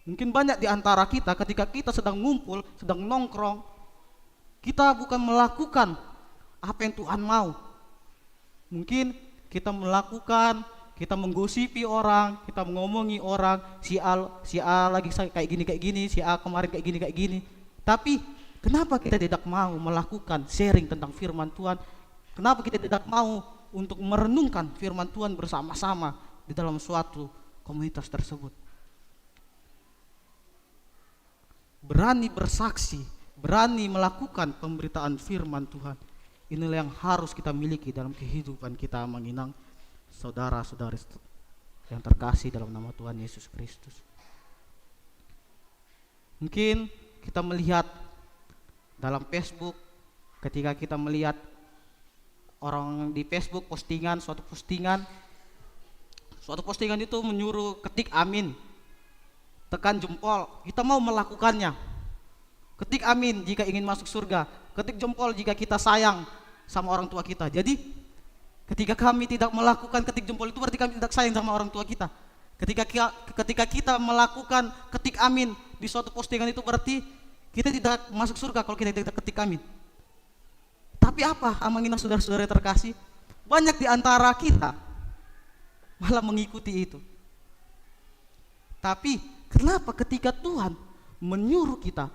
Mungkin banyak di antara kita ketika kita sedang ngumpul, sedang nongkrong, kita bukan melakukan apa yang Tuhan mau. Mungkin kita melakukan, kita menggosipi orang, kita mengomongi orang, si A lagi kayak gini, si A kemarin kayak gini. Tapi kenapa kita tidak mau melakukan sharing tentang firman Tuhan? Kenapa kita tidak mau untuk merenungkan firman Tuhan bersama-sama di dalam suatu komunitas tersebut? Berani bersaksi, berani melakukan pemberitaan firman Tuhan. Inilah yang harus kita miliki dalam kehidupan kita menginang saudara-saudari yang terkasih dalam nama Tuhan Yesus Kristus. Mungkin kita melihat dalam Facebook, ketika kita melihat orang di Facebook suatu postingan itu menyuruh ketik amin, tekan jempol, kita mau melakukannya. Ketik amin jika ingin masuk surga, ketik jempol jika kita sayang sama orang tua kita. Jadi ketika kami tidak melakukan ketik jempol itu berarti kami tidak sayang sama orang tua kita. Ketika kita melakukan ketik amin di suatu postingan itu berarti kita tidak masuk surga kalau kita tidak ketik amin. Tapi apa, amanginang saudara-saudara terkasih, banyak di antara kita malah mengikuti itu. Tapi kenapa ketika Tuhan menyuruh kita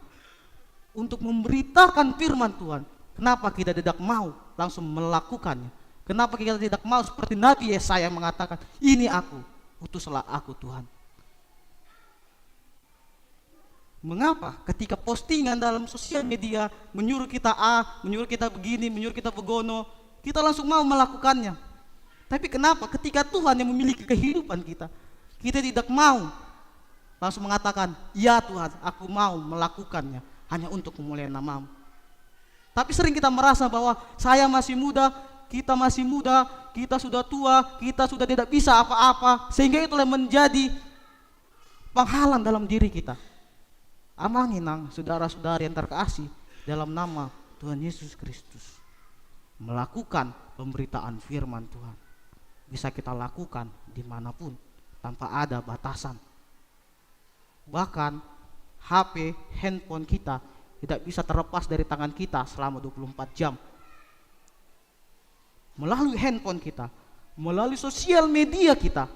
untuk memberitakan firman Tuhan, kenapa kita tidak mau langsung melakukannya? Kenapa kita tidak mau seperti Nabi Yesaya mengatakan, ini aku, utuslah aku Tuhan. Mengapa ketika postingan dalam sosial media menyuruh kita A, menyuruh kita begini, menyuruh kita begono, kita langsung mau melakukannya? Tapi kenapa ketika Tuhan yang memiliki kehidupan kita tidak mau langsung mengatakan, ya Tuhan, aku mau melakukannya hanya untuk kemuliaan nama-Mu. Tapi sering kita merasa bahwa saya masih muda, kita masih muda, kita sudah tua, kita sudah tidak bisa apa-apa, sehingga itulah menjadi penghalang dalam diri kita. Amanginang saudara-saudari yang terkasih dalam nama Tuhan Yesus Kristus, melakukan pemberitaan firman Tuhan bisa kita lakukan dimanapun tanpa ada batasan. Bahkan HP, handphone kita tidak bisa terlepas dari tangan kita selama 24 jam. Melalui handphone kita, melalui sosial media kita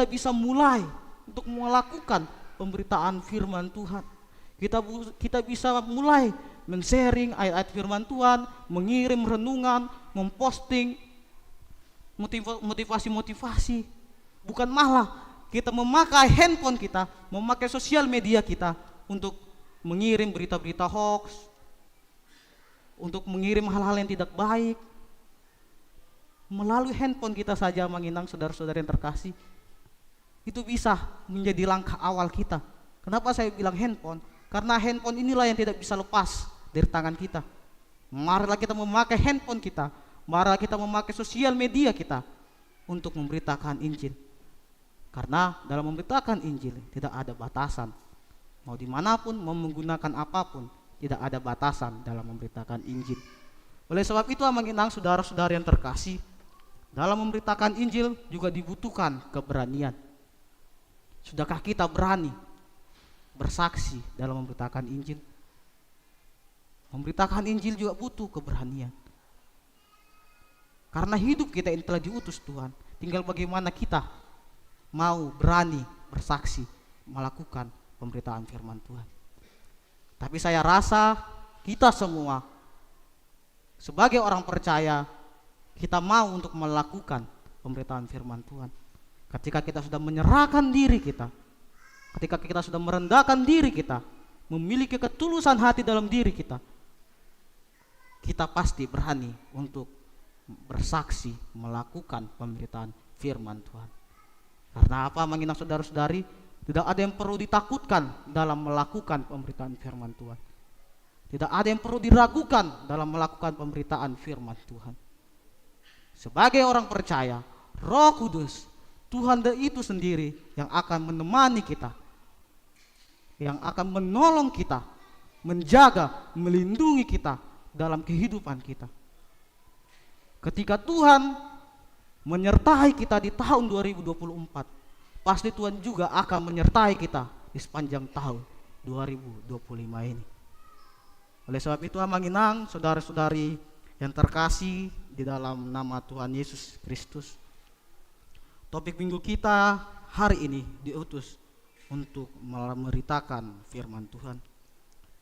bisa mulai untuk melakukan pemberitaan firman Tuhan. Kita bisa mulai men-sharing ayat-ayat firman Tuhan, mengirim renungan, memposting motivasi-motivasi. Bukan malah kita memakai handphone kita, memakai sosial media kita untuk mengirim berita-berita hoax, untuk mengirim hal-hal yang tidak baik. Melalui handphone kita saja, menginang saudara-saudara yang terkasih, itu bisa menjadi langkah awal kita. Kenapa saya bilang handphone? Karena handphone inilah yang tidak bisa lepas dari tangan kita. Marilah kita memakai handphone kita, marilah kita memakai sosial media kita untuk memberitakan Injil. Karena dalam memberitakan Injil tidak ada batasan. Mau dimanapun, mau menggunakan apapun, tidak ada batasan dalam memberitakan Injil. Oleh sebab itu, menginang saudara-saudara yang terkasih, dalam memberitakan Injil juga dibutuhkan keberanian. Sudahkah kita berani bersaksi dalam memberitakan Injil? Memberitakan Injil juga butuh keberanian. Karena hidup kita ini telah diutus Tuhan. Tinggal bagaimana kita mau berani bersaksi melakukan pemberitaan firman Tuhan. Tapi saya rasa kita semua sebagai orang percaya, kita mau untuk melakukan pemberitaan firman Tuhan. Ketika kita sudah menyerahkan diri kita, ketika kita sudah merendahkan diri kita, memiliki ketulusan hati dalam diri kita, kita pasti berani untuk bersaksi melakukan pemberitaan firman Tuhan. Karena apa, menginang saudara-saudari, tidak ada yang perlu ditakutkan dalam melakukan pemberitaan firman Tuhan. Tidak ada yang perlu diragukan dalam melakukan pemberitaan firman Tuhan. Sebagai orang percaya, Roh Kudus, Tuhan itu sendiri yang akan menemani kita, yang akan menolong kita, menjaga, melindungi kita dalam kehidupan kita. Ketika Tuhan menyertai kita di tahun 2024, pasti Tuhan juga akan menyertai kita di sepanjang tahun 2025 ini. Oleh sebab itu, menginang saudara-saudari yang terkasih di dalam nama Tuhan Yesus Kristus, topik minggu kita hari ini diutus untuk memberitakan firman Tuhan.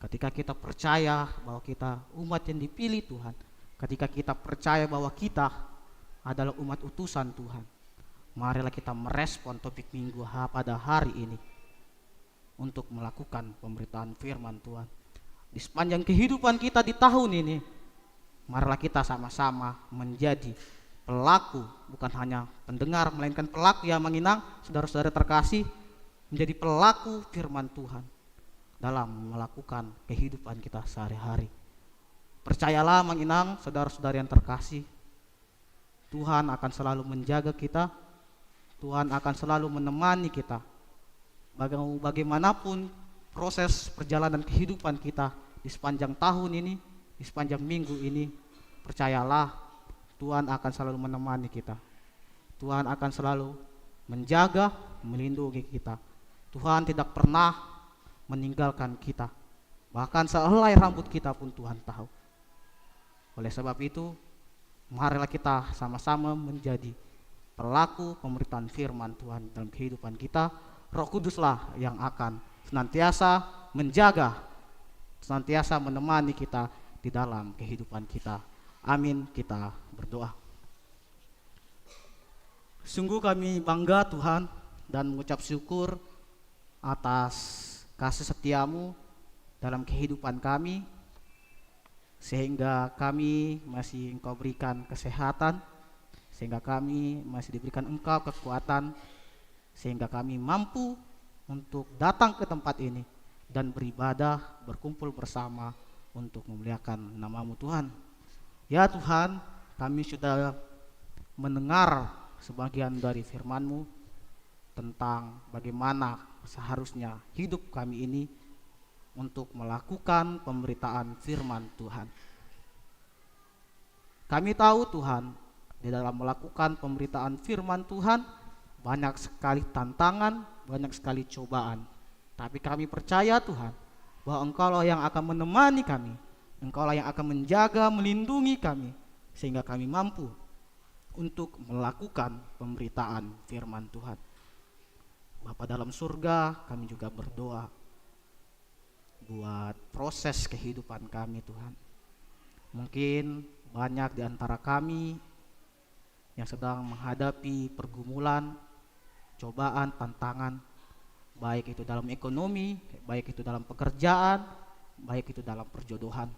Ketika kita percaya bahwa kita umat yang dipilih Tuhan, ketika kita percaya bahwa kita adalah umat utusan Tuhan, marilah kita merespon topik minggu pada hari ini untuk melakukan pemberitaan firman Tuhan. Di sepanjang kehidupan kita di tahun ini, marilah kita sama-sama menjadi pelaku, bukan hanya pendengar, melainkan pelaku yang menginang saudara-saudara terkasih, menjadi pelaku firman Tuhan dalam melakukan kehidupan kita sehari-hari. Percayalah menginang saudara-saudara yang terkasih, Tuhan akan selalu menjaga kita, Tuhan akan selalu menemani kita. Bagaimanapun proses perjalanan kehidupan kita di sepanjang tahun ini, di sepanjang minggu ini, percayalah Tuhan akan selalu menemani kita. Tuhan akan selalu menjaga, melindungi kita. Tuhan tidak pernah meninggalkan kita. Bahkan sehelai rambut kita pun Tuhan tahu. Oleh sebab itu, marilah kita sama-sama menjadi pelaku pemberitaan firman Tuhan dalam kehidupan kita. Roh Kuduslah yang akan senantiasa menjaga, senantiasa menemani kita di dalam kehidupan kita. Amin. Kita berdoa. Sungguh kami bangga Tuhan dan mengucap syukur atas kasih setiamu dalam kehidupan kami, sehingga kami masih Engkau berikan kesehatan, sehingga kami masih diberikan Engkau kekuatan, sehingga kami mampu untuk datang ke tempat ini dan beribadah, berkumpul bersama untuk memuliakan nama-Mu Tuhan. Ya Tuhan, kami sudah mendengar sebagian dari firman-Mu tentang bagaimana seharusnya hidup kami ini untuk melakukan pemberitaan firman Tuhan. Kami tahu Tuhan, di dalam melakukan pemberitaan firman Tuhan banyak sekali tantangan, banyak sekali cobaan. Tapi kami percaya Tuhan, bahwa Engkaulah yang akan menemani kami, Engkaulah yang akan menjaga, melindungi kami, sehingga kami mampu untuk melakukan pemberitaan firman Tuhan. Bapa dalam surga, kami juga berdoa buat proses kehidupan kami Tuhan. Mungkin banyak di antara kami yang sedang menghadapi pergumulan, cobaan, tantangan, baik itu dalam ekonomi, baik itu dalam pekerjaan, baik itu dalam perjodohan.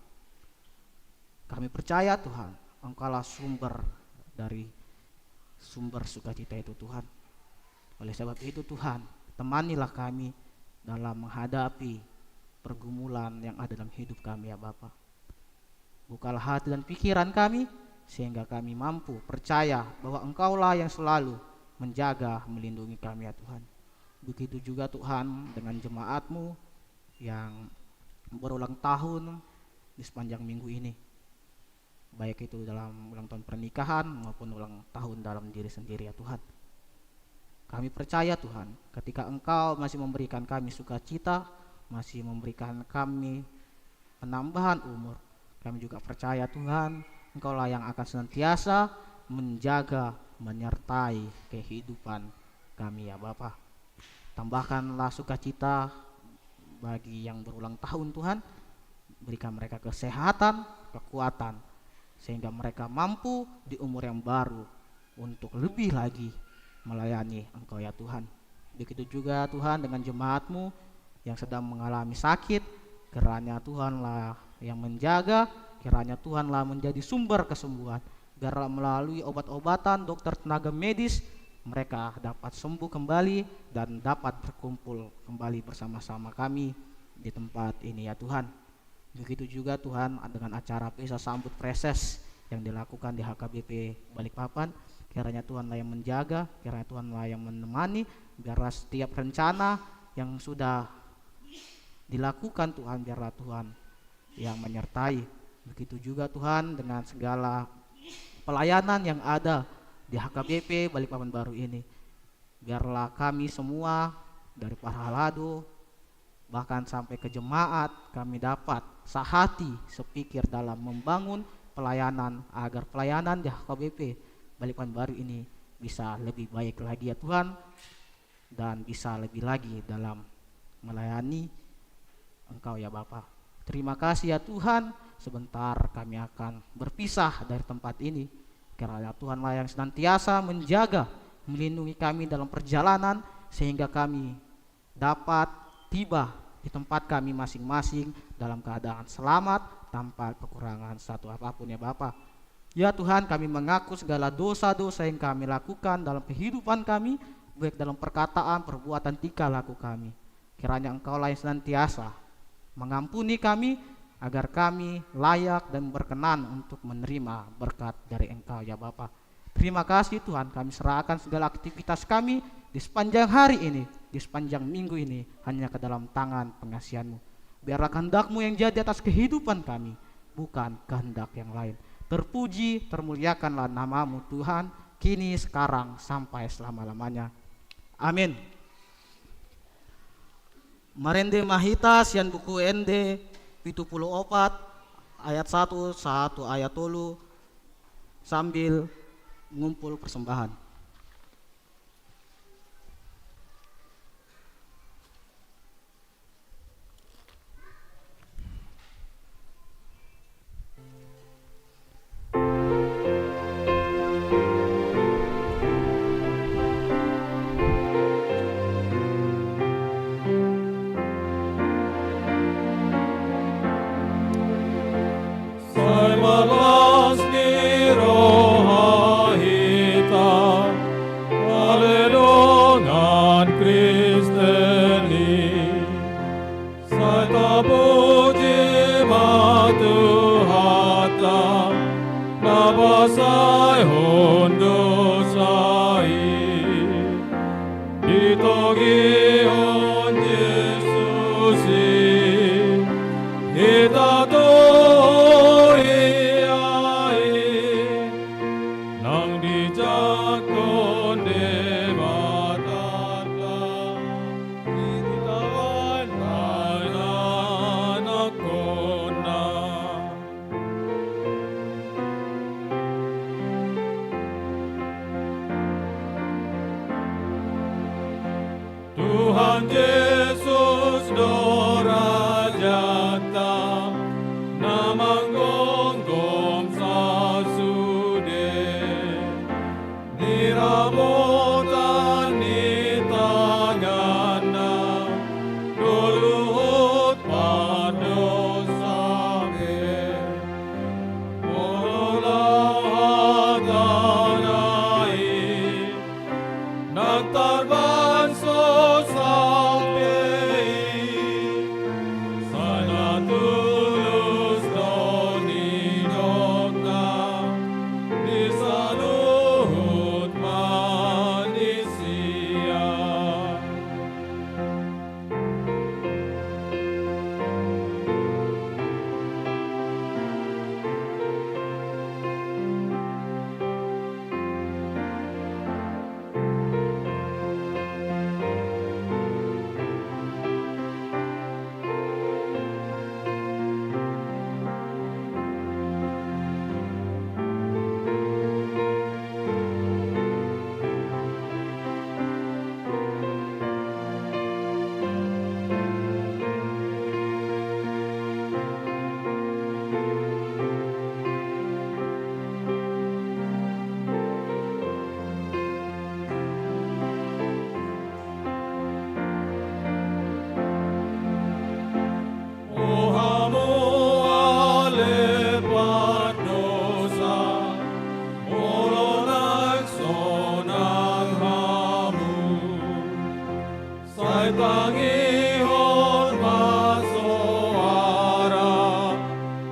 Kami percaya Tuhan, Engkaulah sumber dari sumber sukacita itu Tuhan. Oleh sebab itu Tuhan, temanilah kami dalam menghadapi pergumulan yang ada dalam hidup kami ya Bapa. Bukalah hati dan pikiran kami sehingga kami mampu percaya bahwa Engkaulah yang selalu menjaga, melindungi kami ya Tuhan. Begitu juga Tuhan dengan jemaat-Mu yang berulang tahun di sepanjang minggu ini, baik itu dalam ulang tahun pernikahan maupun ulang tahun dalam diri sendiri ya Tuhan. Kami percaya Tuhan, ketika Engkau masih memberikan kami sukacita, masih memberikan kami penambahan umur, kami juga percaya Tuhan, Engkaulah yang akan senantiasa menjaga, menyertai kehidupan kami ya Bapa. Tambahkanlah sukacita bagi yang berulang tahun Tuhan, berikan mereka kesehatan, kekuatan, sehingga mereka mampu di umur yang baru untuk lebih lagi melayani Engkau ya Tuhan. Begitu juga Tuhan dengan jemaat-Mu yang sedang mengalami sakit, kiranya Tuhanlah yang menjaga, kiranya Tuhanlah menjadi sumber kesembuhan, biarlah melalui obat-obatan, dokter tenaga medis, mereka dapat sembuh kembali dan dapat berkumpul kembali bersama-sama kami di tempat ini ya Tuhan. Begitu juga Tuhan dengan acara Pesta Sambut Preses yang dilakukan di HKBP Balikpapan, kiranya Tuhanlah yang menjaga, kiranya Tuhanlah yang menemani, biarlah setiap rencana yang sudah dilakukan Tuhan, biarlah Tuhan yang menyertai. Begitu juga Tuhan dengan segala pelayanan yang ada di HKBP Balikpapan baru ini, biarlah kami semua dari para halado bahkan sampai ke jemaat, kami dapat sehati sepikir dalam membangun pelayanan agar pelayanan di HKBP Balikpapan baru ini bisa lebih baik lagi ya Tuhan, dan bisa lebih lagi dalam melayani Engkau ya Bapa. Terima kasih ya Tuhan, sebentar kami akan berpisah dari tempat ini. Kiranya Tuhanlah yang senantiasa menjaga, melindungi kami dalam perjalanan sehingga kami dapat tiba di tempat kami masing-masing dalam keadaan selamat tanpa kekurangan satu apapun ya Bapa. Ya Tuhan, kami mengaku segala dosa-dosa yang kami lakukan dalam kehidupan kami, baik dalam perkataan, perbuatan, tingkah laku kami. Kiranya Engkaulah yang senantiasa mengampuni kami agar kami layak dan berkenan untuk menerima berkat dari Engkau ya Bapa. Terima kasih Tuhan, kami serahkan segala aktivitas kami di sepanjang hari ini, di sepanjang minggu ini hanya ke dalam tangan pengasihan-Mu. Biarlah kehendak-Mu yang jadi atas kehidupan kami, bukan kehendak yang lain. Terpuji, termuliakanlah nama-Mu Tuhan, kini, sekarang, sampai selama-lamanya. Amin. Marende mahita sian buku ende 74 ayat 1 ayat 3 sambil mengumpul persembahan. Malas ni rohahita, alelongan Kristeni, sai tapuji matuhata, nabasai hondo sai, ditogi on Yesusi, itato Nang Tuhan Yesus dorajata namang gonggong sasude nirabotan ni tanganna doluhut padosabe mololah hatanai nagtarban so sampai sana tulus doni dokna di saluhut manusia. Pangihon masoara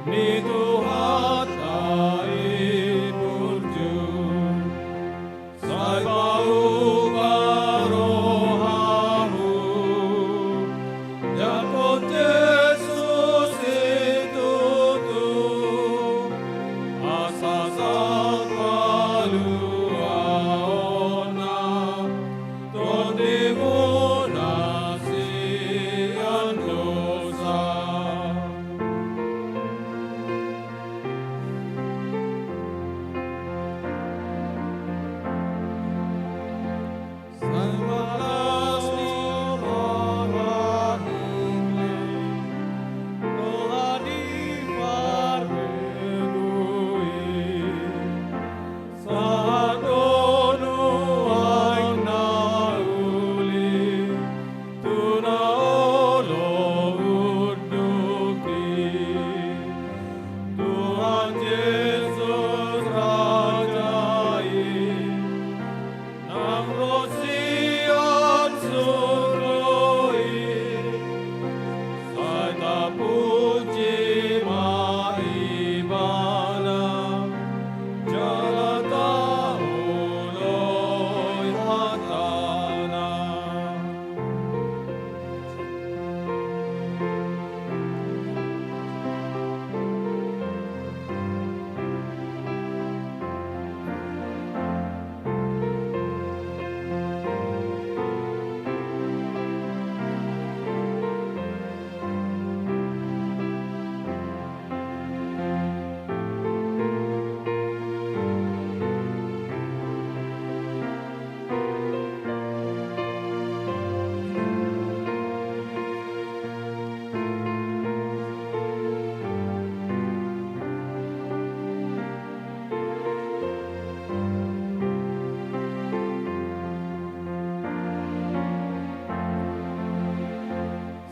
ni Tuhan tain burjun sai bau barohamu jakot Yesus itu tu asasat paluaona tondimu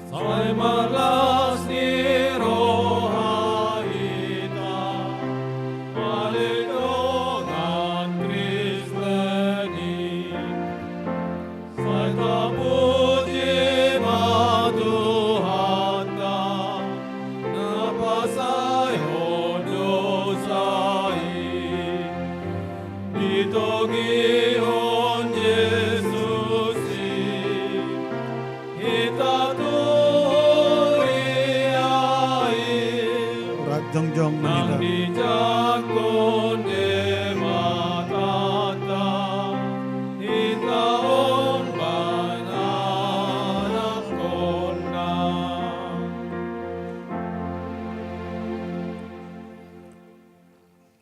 Sai marlas ni rohaita paledongan Kristeni sai tapuji matuhata napasai hodosai ditogihon Yesusi hitatu Jongjong nang menita. dijakon de matata itaon bananak kona.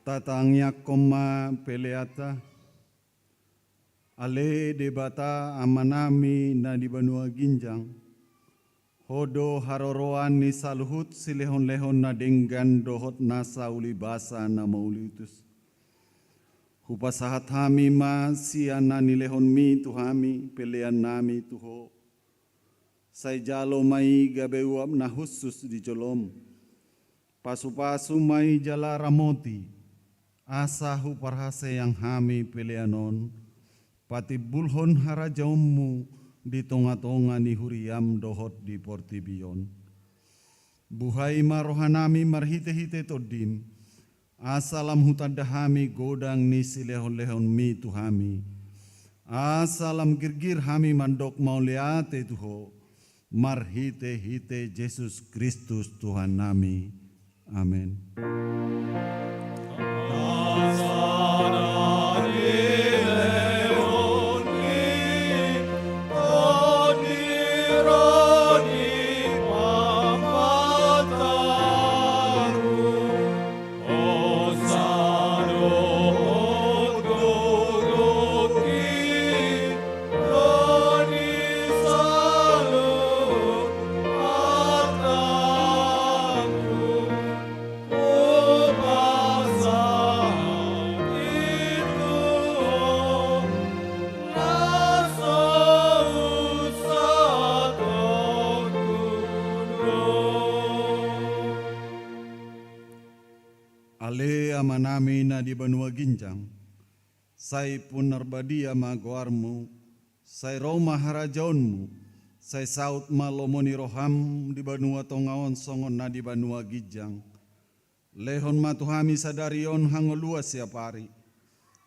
Tatangya koma peleata Ale debata amanami na di Banua Ginjang, hodo haroroan ni saluhut silehon-lehon na denggan dohot nasa uli basa na maulitus. Hupasahat hami ma siana ni lehon mi tuhami pelean nami tuho. Say jalo mai gabeuap na khusus di jolom. Pasu-pasu mai jala ramoti. Asa huparhase yang hami peleanon. Pati bulhon harajaummu di tonga-tonga ni huriam dohot di portibion. Buhai marohanami marhite-hite todim. Asalam hutadahami godang ni silehon-lehon mi tuhami. Asalam girgir hami mandok mauliate tuho. Marhite-hite Yesus Kristus Tuhan nami. Amin. Ale amanami na di Banua Ginjang, say punarbadia magoarmu, say Roma harajaonmu, say saut malomoni roham di Banua Tongaon songon na di Banua Ginjang, lehon matuhami sadarion hangolua siapari,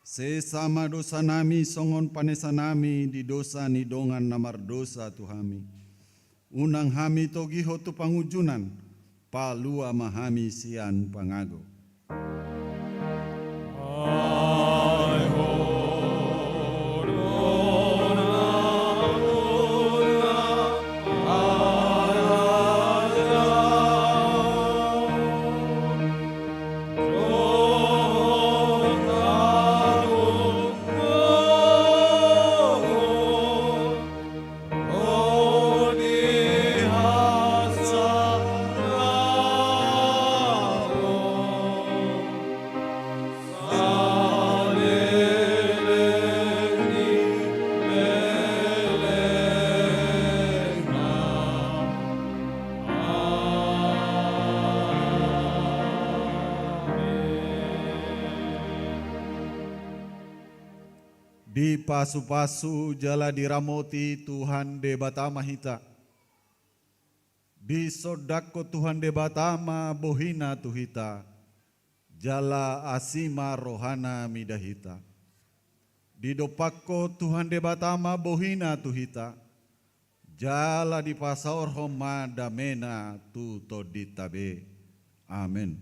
sesama dosa nami songon panesa nami di dosa ni dongan namar dosa tuhami, unang hami togiho tu pangujunan, palua mahami sian pangago. Di pasu-pasu jala diramoti Tuhan de Batama hita. Di sodako Tuhan de Batama bohina tuhita. Jala asima rohana midahita. Di dopako Tuhan de Batama bohina tuhita. Jala di pasaor homa damena tu toditabe. Amin.